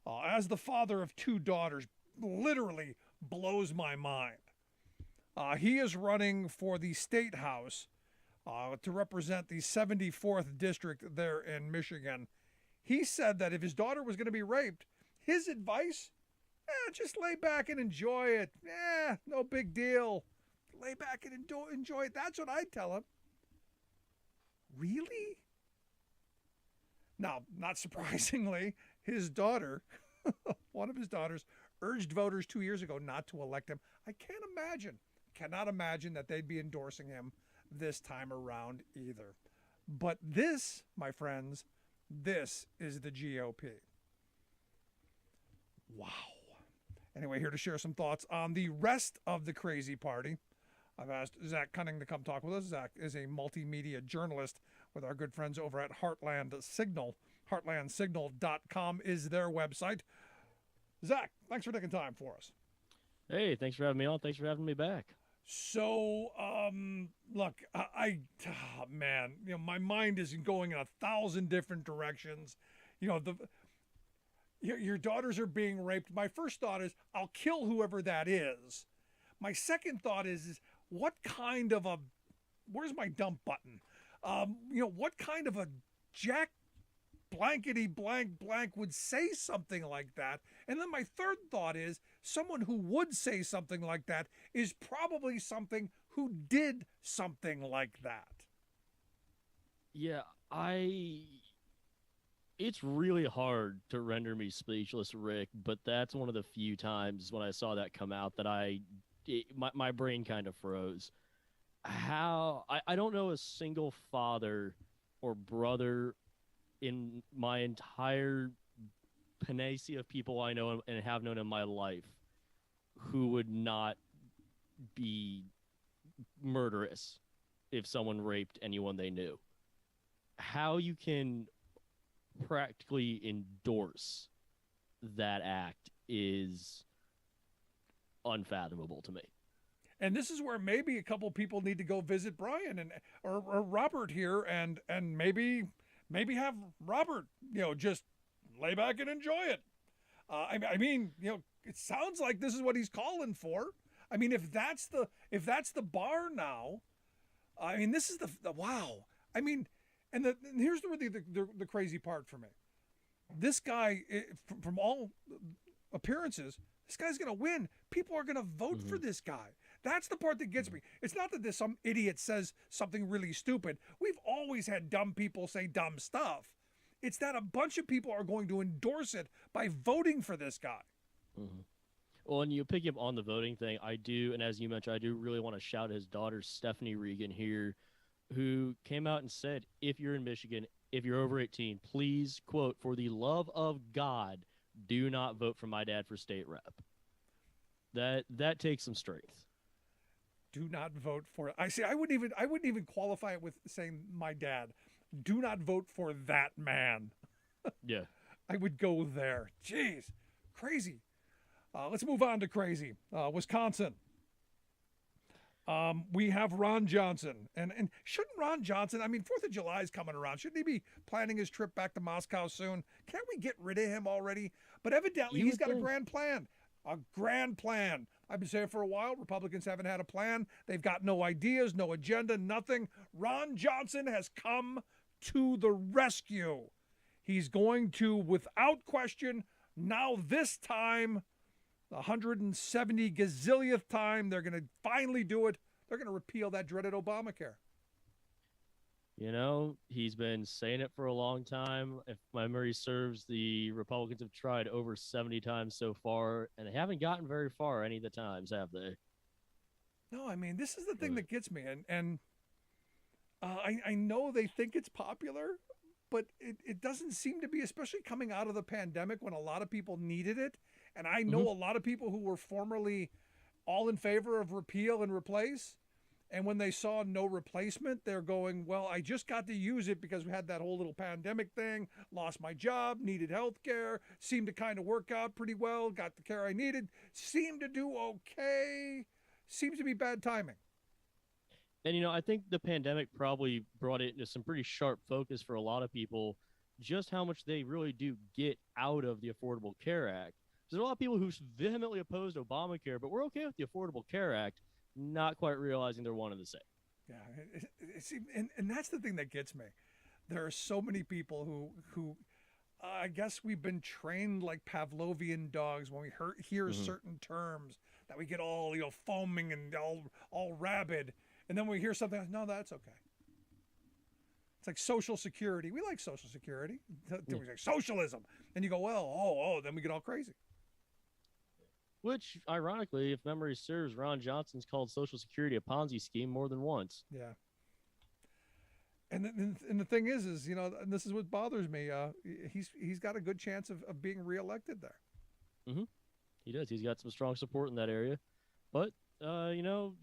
As the father of 2 daughters, literally blows my mind. He is running for the state house to represent the 74th district there in Michigan. He said that if his daughter was going to be raped, his advice, just lay back and enjoy it. No big deal. Lay back and enjoy it. That's what I'd tell him. Really? Now, not surprisingly, his daughter, one of his daughters, urged voters 2 years ago not to elect him. I cannot imagine that they'd be endorsing him this time around either. But this, my friends, this is the GOP. Wow. Anyway, here to share some thoughts on the rest of the crazy party. I've asked Zach Cunning to come talk with us. Zach is a multimedia journalist with our good friends over at Heartland Signal. Heartlandsignal.com is their website. Zach, thanks for taking time for us. Hey, thanks for having me on. Thanks for having me back. So, look, man, my mind is going in 1,000 different directions. Your daughters are being raped. My first thought is, I'll kill whoever that is. My second thought is what kind of where's my dump button? What kind of a jack blankety blank would say something like that? And then my third thought is someone who would say something like that is probably something who did something like that. Yeah, it's really hard to render me speechless, Rick, but that's one of the few times when I saw that come out that my brain kind of froze. I don't know a single father or brother in my entire panacea of people I know and have known in my life who would not be murderous if someone raped anyone they knew. How you can practically endorse that act is unfathomable to me. And this is where maybe a couple people need to go visit Brian or Robert here and maybe have Robert, just lay back and enjoy it. I mean, it sounds like this is what he's calling for. I mean, if that's the bar now, I mean, this is the wow. I mean, and here's the crazy part for me. This guy, from all appearances, this guy's going to win. People are going to vote for this guy. That's the part that gets me. It's not that some idiot says something really stupid. We've always had dumb people say dumb stuff. It's that a bunch of people are going to endorse it by voting for this guy. Mm-hmm. Well, and you pick up on the voting thing, I do, and as you mentioned, I do really want to shout his daughter, Stephanie Regan, here, who came out and said, if you're in Michigan, if you're over 18, please, quote, for the love of God, do not vote for my dad for state rep. That takes some strength. Do not vote for it. I wouldn't even qualify it with saying my dad. Do not vote for that man. Yeah. I would go there. Jeez. Crazy. Let's move on to crazy. Wisconsin. We have Ron Johnson. And shouldn't Ron Johnson, 4th of July is coming around. Shouldn't he be planning his trip back to Moscow soon? Can't we get rid of him already? But evidently he's got a grand plan. A grand plan. I've been saying for a while, Republicans haven't had a plan. They've got no ideas, no agenda, nothing. Ron Johnson has come to the rescue. He's going to, without question, now this time, the 170 gazillionth time, they're going to finally do it. They're going to repeal that dreaded Obamacare. He's been saying it for a long time. If my memory serves, the Republicans have tried over 70 times so far, and they haven't gotten very far any of the times, have they? No, this is the thing that gets me. And I know they think it's popular, but it doesn't seem to be, especially coming out of the pandemic when a lot of people needed it. And I know a lot of people who were formerly all in favor of repeal and replace. And when they saw no replacement, they're going, well, I just got to use it because we had that whole little pandemic thing, lost my job, needed health care, seemed to kind of work out pretty well, got the care I needed, seemed to do okay, seems to be bad timing. And, I think the pandemic probably brought it into some pretty sharp focus for a lot of people, just how much they really do get out of the Affordable Care Act. There's a lot of people who vehemently opposed Obamacare, but we're okay with the Affordable Care Act, not quite realizing they're one and the same. Yeah, and that's the thing that gets me. There are so many people who I guess we've been trained like Pavlovian dogs when we hear certain terms that we get all foaming and all rabid, and then we hear something else, no, that's okay. It's like Social Security. We like Social Security. We say socialism, and you go, well, then we get all crazy. Which, ironically, if memory serves, Ron Johnson's called Social Security a Ponzi scheme more than once. Yeah. And the thing is and this is what bothers me. He's got a good chance of being reelected there. Mm-hmm. He does. He's got some strong support in that area, but you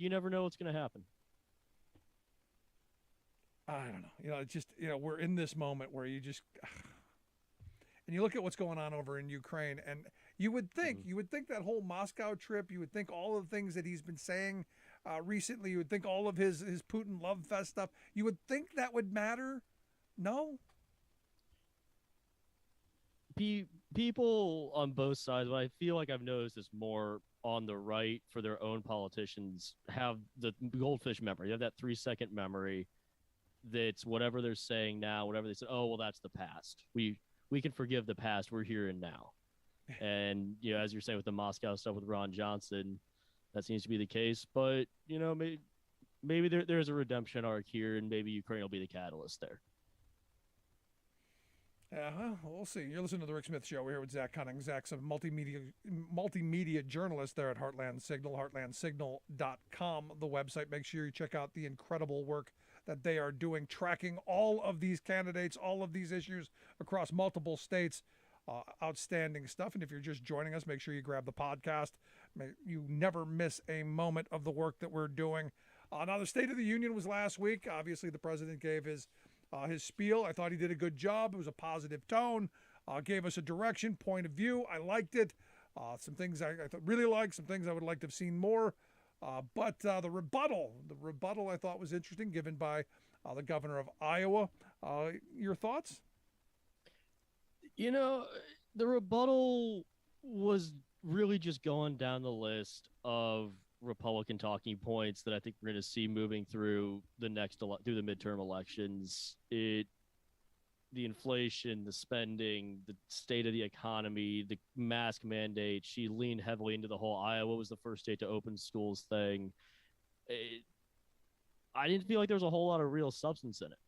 never know what's going to happen. I don't know. It's just we're in this moment where you just and you look at what's going on over in Ukraine, and you would think that whole Moscow trip, you would think all of the things that he's been saying recently, you would think all of his Putin love fest stuff, you would think that would matter. No. People on both sides, but I feel like I've noticed this more on the right for their own politicians, have the goldfish memory. They have that 3-second memory that's whatever they're saying now, whatever they said, oh, well, that's the past. We can forgive the past. We're here and now. And, as you're saying with the Moscow stuff with Ron Johnson, that seems to be the case. But, maybe there's a redemption arc here, and maybe Ukraine will be the catalyst there. Yeah, we'll see. You're listening to The Rick Smith Show. We're here with Zach Cunning. Zach's a multimedia journalist there at Heartland Signal, heartlandsignal.com, the website. Make sure you check out the incredible work that they are doing, tracking all of these candidates, all of these issues across multiple states. Outstanding stuff. And if you're just joining us, make sure you grab the podcast. You never miss a moment of the work that we're doing. Now, the State of the Union was last week. Obviously, the president gave his spiel. I thought he did a good job. It was a positive tone. Gave us a direction, point of view. I liked it. Some things I really liked, some things I would like to have seen more. But the rebuttal I thought was interesting, given by the governor of Iowa. Your thoughts? The rebuttal was really just going down the list of Republican talking points that I think we're going to see moving through through the midterm elections. The inflation, the spending, the state of the economy, the mask mandate. She leaned heavily into the whole Iowa was the first state to open schools thing. I didn't feel like there was a whole lot of real substance in it.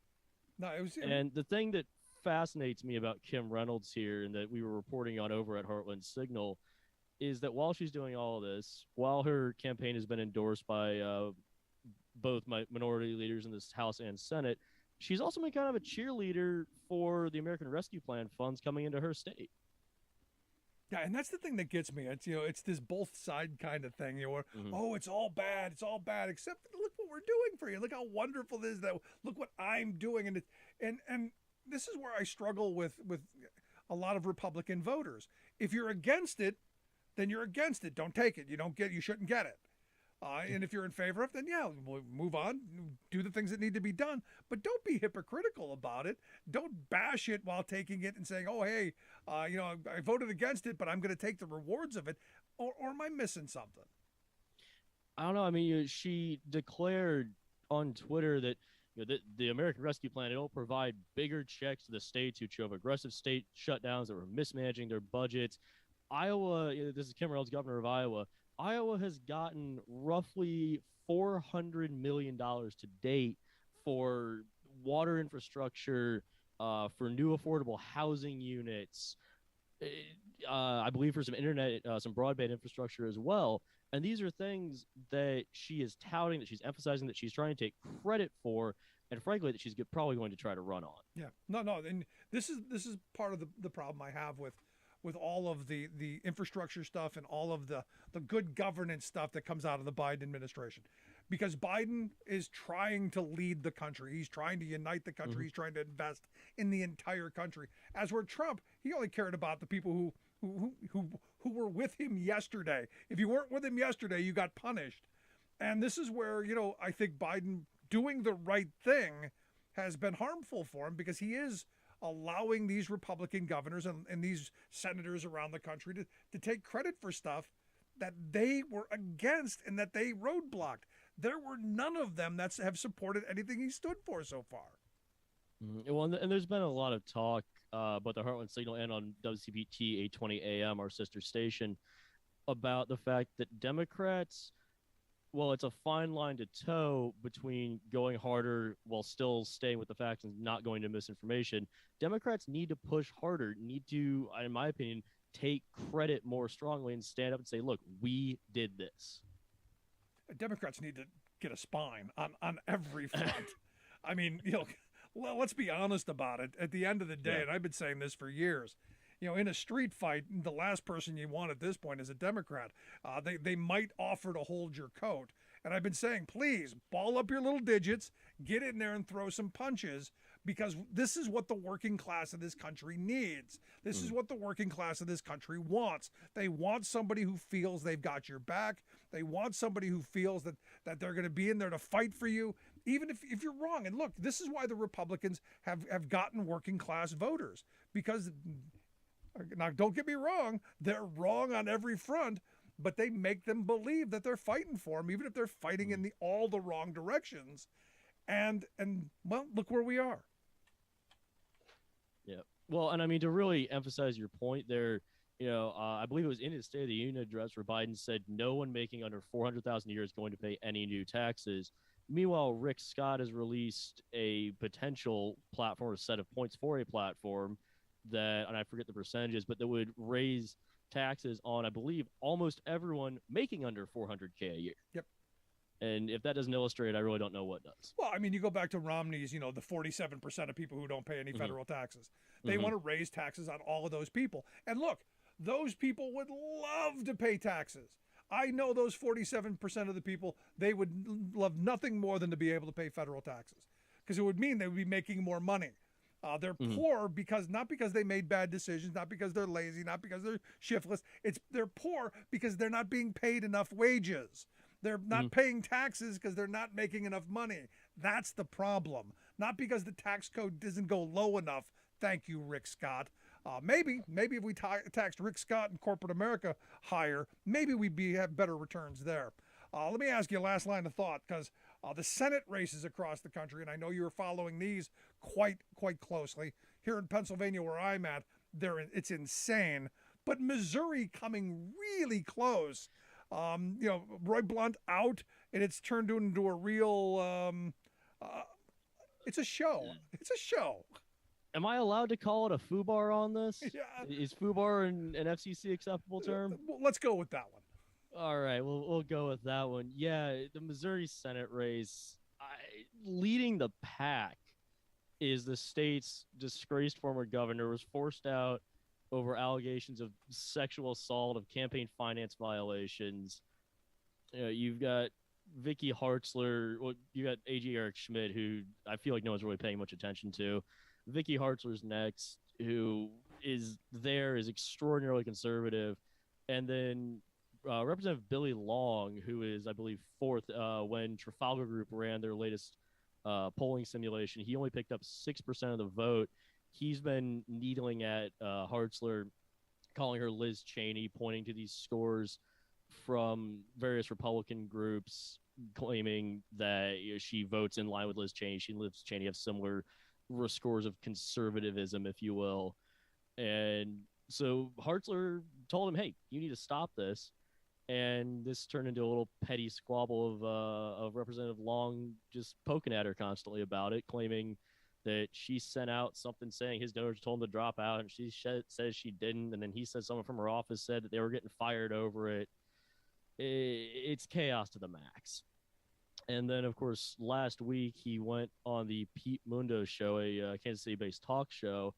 No, it was. And the thing that fascinates me about Kim Reynolds here, and that we were reporting on over at Heartland Signal, is that while she's doing all of this, while her campaign has been endorsed by both my minority leaders in this House and Senate, she's also been kind of a cheerleader for the American Rescue Plan funds coming into her state. Yeah, and that's the thing that gets me. It's it's this both side kind of thing. Oh, it's all bad, except look what we're doing for you. Look how wonderful it is. Look what I'm doing, and this is where I struggle with a lot of Republican voters. If you're against it, then you're against it. Don't take it. You shouldn't get it. And if you're in favor of it, then we'll move on, do the things that need to be done. But don't be hypocritical about it. Don't bash it while taking it and saying, oh, hey, I voted against it, but I'm going to take the rewards of it. Or am I missing something? I don't know. I mean, she declared on Twitter that the American Rescue Plan, it'll provide bigger checks to the states who drove aggressive state shutdowns that were mismanaging their budgets. Iowa, this is Kim Reynolds, governor of Iowa. Iowa has gotten roughly $400 million to date for water infrastructure, for new affordable housing units, I believe for some internet, some broadband infrastructure as well. And these are things that she is touting, that she's emphasizing, that she's trying to take credit for, and frankly, that she's probably going to try to run on. Yeah, no, and this is part of the problem I have with all of the infrastructure stuff and all of the good governance stuff that comes out of the Biden administration. Because Biden is trying to lead the country. He's trying to unite the country. Mm-hmm. He's trying to invest in the entire country. As where Trump, he only cared about the people who were with him yesterday. If you weren't with him yesterday, you got punished. And this is where, I think Biden doing the right thing has been harmful for him, because he is allowing these Republican governors and these senators around the country to take credit for stuff that they were against and that they roadblocked. There were none of them that have supported anything he stood for so far. Well, and there's been a lot of talk about the Heartland Signal and on WCPT 820 AM, our sister station, about the fact that Democrats, well, it's a fine line to toe between going harder while still staying with the facts and not going to misinformation. Democrats need to push harder, need to, in my opinion, take credit more strongly and stand up and say, look, we did this. Democrats need to get a spine on every front. I mean, well, let's be honest about it. At the end of the day, and I've been saying this for years, in a street fight, the last person you want at this point is a Democrat. They might offer to hold your coat. And I've been saying, please, ball up your little digits, get in there and throw some punches, because this is what the working class of this country needs. This is what the working class of this country wants. They want somebody who feels they've got your back. They want somebody who feels that they're going to be in there to fight for you, even if you're wrong. And look, this is why the Republicans have gotten working class voters, because, now don't get me wrong, they're wrong on every front, but they make them believe that they're fighting for them, even if they're fighting in all the wrong directions. And well, look where we are. Yeah. Well, and I mean, to really emphasize your point there, I believe it was in his State of the Union address where Biden said no one making under $400,000 a year is going to pay any new taxes. Meanwhile, Rick Scott has released a potential platform or set of points for a platform that, and I forget the percentages, but that would raise taxes on, I believe, almost everyone making under $400K a year. Yep. And if that doesn't illustrate, I really don't know what does. Well, I mean, you go back to Romney's, the 47% of people who don't pay any federal taxes. They want to raise taxes on all of those people. And look, those people would love to pay taxes. I know those 47% of the people, they would love nothing more than to be able to pay federal taxes, because it would mean they would be making more money. They're poor not because they made bad decisions, not because they're lazy, not because they're shiftless. They're poor because they're not being paid enough wages. They're not paying taxes because they're not making enough money. That's the problem. Not because the tax code doesn't go low enough. Thank you, Rick Scott. Maybe if we taxed Rick Scott and corporate America higher, maybe we'd have better returns there. Let me ask you a last line of thought, because the Senate races across the country, and I know you're following these quite closely. Here in Pennsylvania, where I'm at, it's insane. But Missouri coming really close. Roy Blunt out, and it's turned into a real. It's a show. It's a show. Am I allowed to call it a FUBAR on this? Yeah. Is FUBAR an FCC acceptable term? Well, let's go with that one. All right, we'll go with that one. Yeah, the Missouri Senate race, leading the pack is the state's disgraced former governor, was forced out over allegations of sexual assault, of campaign finance violations. You've got Vicky Hartzler. Well, you got AG Eric Schmidt, who I feel like no one's really paying much attention to. Vicky Hartzler's next, who is extraordinarily conservative. And then Representative Billy Long, who is, I believe, fourth. When Trafalgar Group ran their latest polling simulation, he only picked up 6% of the vote. He's been needling at Hartzler, calling her Liz Cheney, pointing to these scores from various Republican groups, claiming that she votes in line with Liz Cheney. She and Liz Cheney have similar scores of conservatism, if you will. And so Hartzler told him, hey, you need to stop this. And this turned into a little petty squabble of Representative Long just poking at her constantly about it, claiming that she sent out something saying his donors told him to drop out, and she says she didn't. And then he said someone from her office said that they were getting fired over it. It's chaos to the max. And then, of course, last week he went on the Pete Mundo show, a Kansas City-based talk show,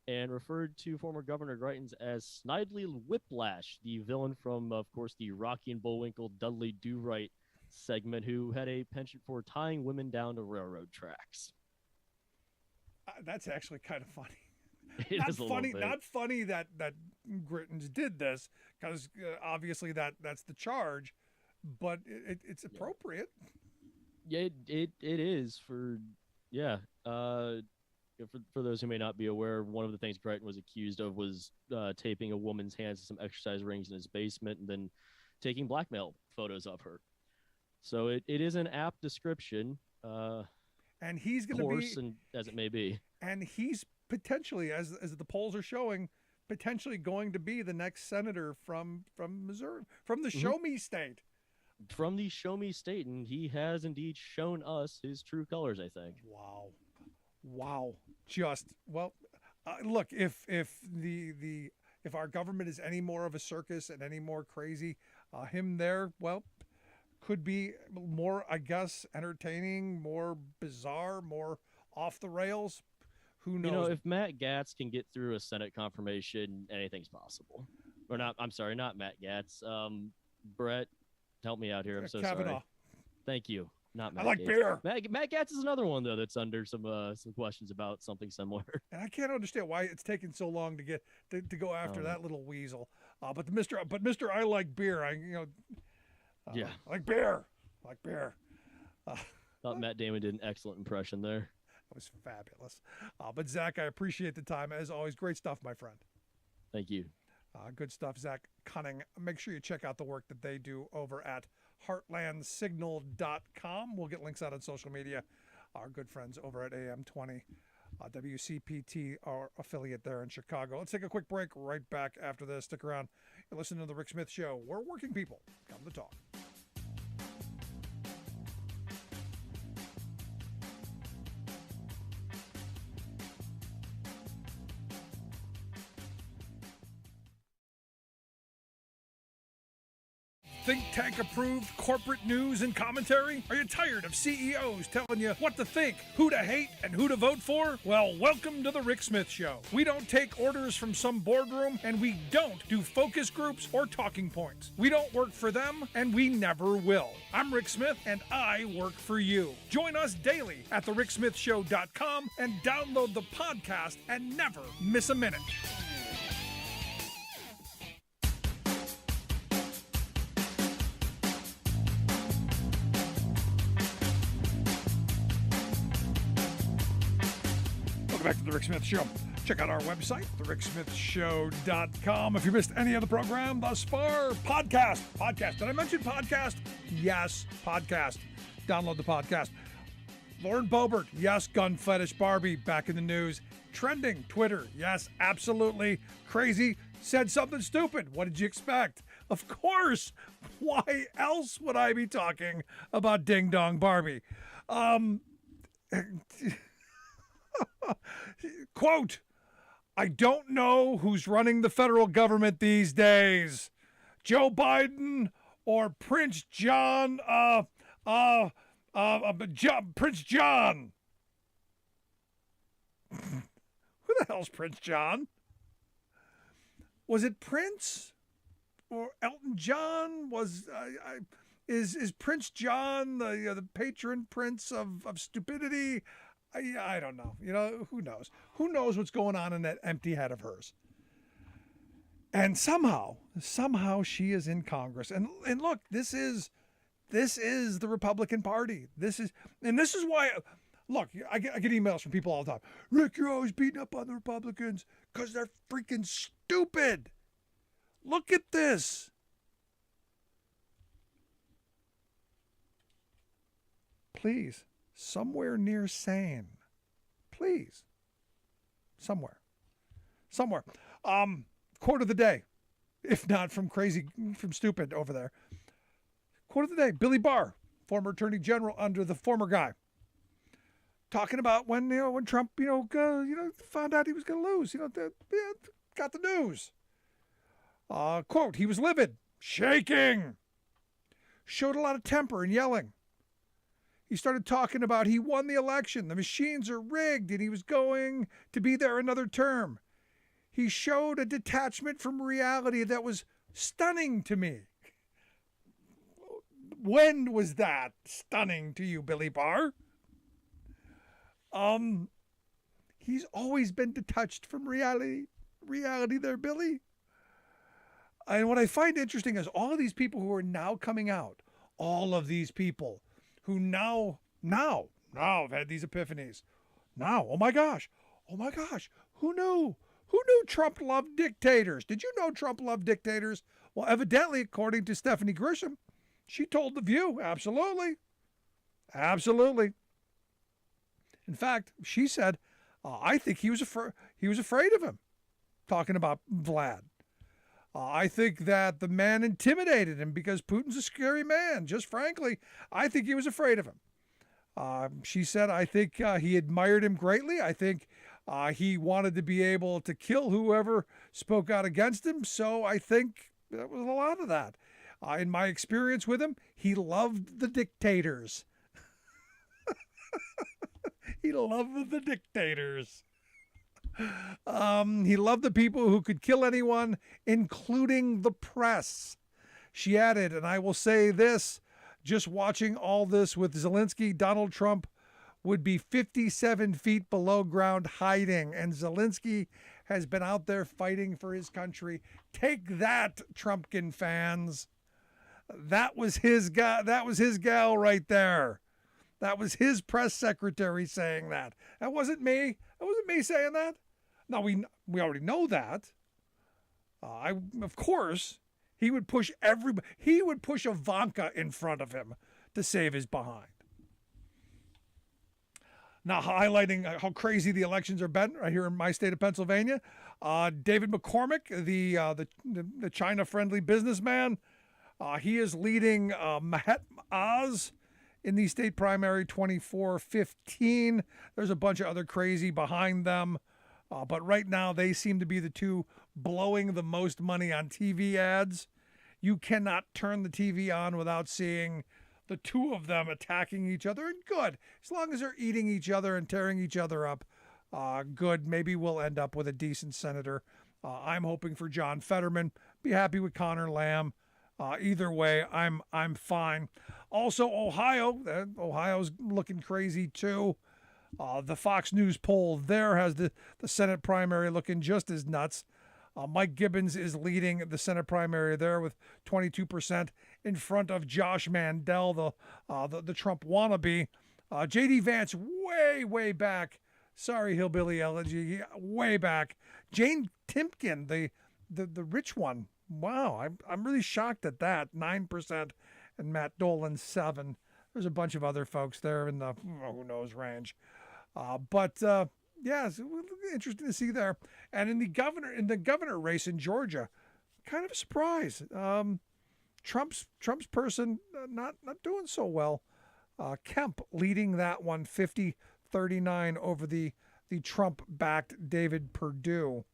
and referred to former Governor Greitens as Snidely Whiplash, the villain from, of course, the Rocky and Bullwinkle Dudley Do-Right segment, who had a penchant for tying women down to railroad tracks. That's actually kind of funny. Not funny that Greitens did this, because obviously that's the charge, but it's appropriate. Yeah, it is for For those who may not be aware, one of the things Crichton was accused of was taping a woman's hands to some exercise rings in his basement and then taking blackmail photos of her. So it is an apt description. And he's going to be, coarse and as it may be. And he's potentially, as the polls are showing, potentially going to be the next senator from Missouri, from the Show Me State. From the Show Me State, and he has indeed shown us his true colors, I think. Wow. Just, well, look, if our government is any more of a circus and any more crazy, him there, well, could be more, I guess, entertaining, more bizarre, more off the rails. Who knows? You know, if Matt Gaetz can get through a Senate confirmation, anything's possible. Or not, I'm sorry, not Matt Gaetz. Brett, help me out here. I'm so Kavanaugh. sorry. Thank you. Not Matt I like Gaetz. beer. Matt Gaetz is another one, though, that's under some questions about something similar. And I can't understand why it's taken so long to get to go after that little weasel. But Mr. I like beer. Yeah. I like beer. Thought Matt Damon did an excellent impression there. That was fabulous. But Zach, I appreciate the time. As always, great stuff, my friend. Thank you. Good stuff, Zach Cunning. Make sure you check out the work that they do over at heartlandsignal.com. We'll get links out on social media. Our good friends over at AM20, WCPT, our affiliate there in Chicago. Let's take a quick break. Right back after this. Stick around. You're listening to The Rick Smith Show. We're working people. Come to talk. Think tank approved corporate news and commentary? Are you tired of CEOs telling you what to think, who to hate, and who to vote for? Well, welcome to the Rick Smith Show. We don't take orders from some boardroom, and we don't do focus groups or talking points. We don't work for them, and we never will. I'm Rick Smith, and I work for you. Join us daily at thericksmithshow.com and download the podcast and never miss a minute. Back to the Rick Smith Show. Check out our website, thericksmithshow.com. If you missed any of the program thus far, podcast. Did I mention podcast? Yes, podcast. Download the podcast. Lauren Boebert, yes, gun fetish Barbie, back in the news. Trending, Twitter, yes, absolutely. Crazy, said something stupid. What did you expect? Of course. Why else would I be talking about Ding Dong Barbie? Quote, I don't know who's running the federal government these days. Joe Biden or Prince John, Prince John. Who the hell's Prince John? Was it Prince or Elton John? Is Prince John the patron prince of stupidity? I don't know. You know, who knows? Who knows what's going on in that empty head of hers? And somehow she is in Congress. And look, this is the Republican Party. This is why. Look, I get emails from people all the time. Rick, you're always beating up on the Republicans because they're freaking stupid. Look at this. Please. Somewhere near sane. Please. Somewhere. Quote of the day. If not from stupid over there. Quote of the day. Billy Barr, former Attorney General under the former guy. Talking about when Trump, found out he was going to lose. Got the news. Quote, he was livid, shaking. Showed a lot of temper and yelling. He started talking about he won the election, the machines are rigged, and he was going to be there another term. He showed a detachment from reality that was stunning to me. When was that stunning to you, Billy Barr? He's always been detached from reality there, Billy. And what I find interesting is all of these people who are now coming out, all of these people who now have had these epiphanies. Now, oh my gosh, Oh my gosh, who knew? Who knew Trump loved dictators? Did you know Trump loved dictators? Well, evidently, according to Stephanie Grisham, she told The View, absolutely. Absolutely. In fact, she said, I think he was afraid of him, talking about Vlad. I think that the man intimidated him because Putin's a scary man. Just frankly, I think he was afraid of him. She said, I think he admired him greatly. I think he wanted to be able to kill whoever spoke out against him. So I think there was a lot of that. In my experience with him, he loved the dictators. He loved the dictators. He loved the people who could kill anyone, including the press. She added, and I will say this, just watching all this with Zelensky, Donald Trump would be 57 feet below ground hiding, and Zelensky has been out there fighting for his country. Take that, Trumpkin fans. That was his guy. That was his gal right there. That was his press secretary saying that. That wasn't me. That wasn't me saying that. Now, we already know that. Of course, he would push everybody. He would push Ivanka in front of him to save his behind. Now, highlighting how crazy the elections are been right here in my state of Pennsylvania, David McCormick, the China-friendly businessman, he is leading Mahat Oz in the state primary 24-15. There's a bunch of other crazy behind them. But right now, they seem to be the two blowing the most money on TV ads. You cannot turn the TV on without seeing the two of them attacking each other. And good, as long as they're eating each other and tearing each other up, good. Maybe we'll end up with a decent senator. I'm hoping for John Fetterman. Be happy with Connor Lamb. Either way, I'm fine. Also, Ohio's looking crazy too. The Fox News poll there has the Senate primary looking just as nuts. Mike Gibbons is leading the Senate primary there with 22% in front of Josh Mandel, the Trump wannabe. J.D. Vance way back. Sorry, Hillbilly Elegy, way back. Jane Timken, the rich one. Wow, I'm really shocked at that. 9%, and Matt Dolan 7%. There's a bunch of other folks there in the who knows range. Yeah, it's interesting to see there. And in the governor race in Georgia, kind of a surprise. Trump's person not doing so well. Kemp leading that one 50-39 over the Trump-backed David Perdue.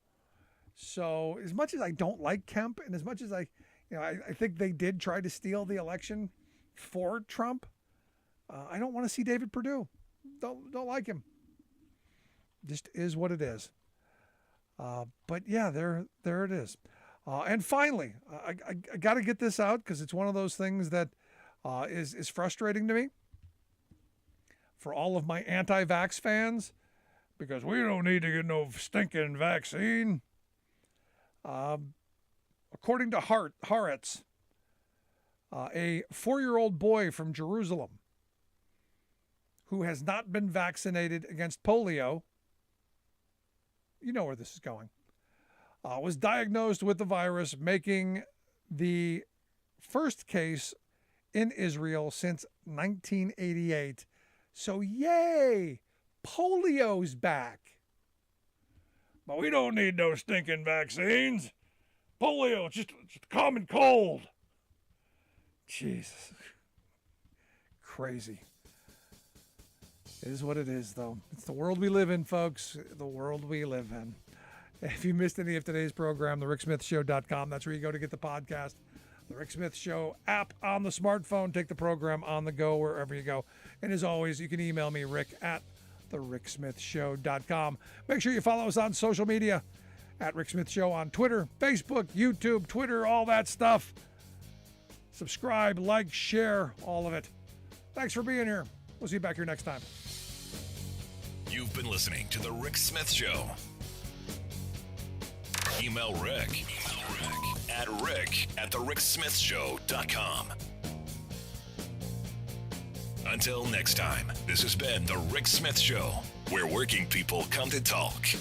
So as much as I don't like Kemp, and as much as I think they did try to steal the election for Trump, I don't want to see David Perdue. Don't like him. Just is what it is. But yeah, there it is. And finally, I got to get this out because it's one of those things that is frustrating to me for all of my anti-vax fans, because we don't need to get no stinking vaccine. According to Haaretz, a 4-year-old boy from Jerusalem who has not been vaccinated against polio, you know where this is going, was diagnosed with the virus, making the first case in Israel since 1988. So yay, polio's back. But we don't need no stinking vaccines. Polio, it's just a common cold. Jesus. Crazy. It is what it is, though. It's the world we live in, folks. The world we live in. If you missed any of today's program, thericksmithshow.com. That's where you go to get the podcast. The Rick Smith Show app on the smartphone. Take the program on the go wherever you go. And as always, you can email me, rick@thericksmithshow.com. Make sure you follow us on social media at Rick Smith Show on Twitter, Facebook, YouTube, Twitter, all that stuff. Subscribe, like, share, all of it. Thanks for being here. We'll see you back here next time. You've been listening to The Rick Smith Show. Email Rick at rick@thericksmithshow.com. Until next time, this has been The Rick Smith Show. where working people come to talk.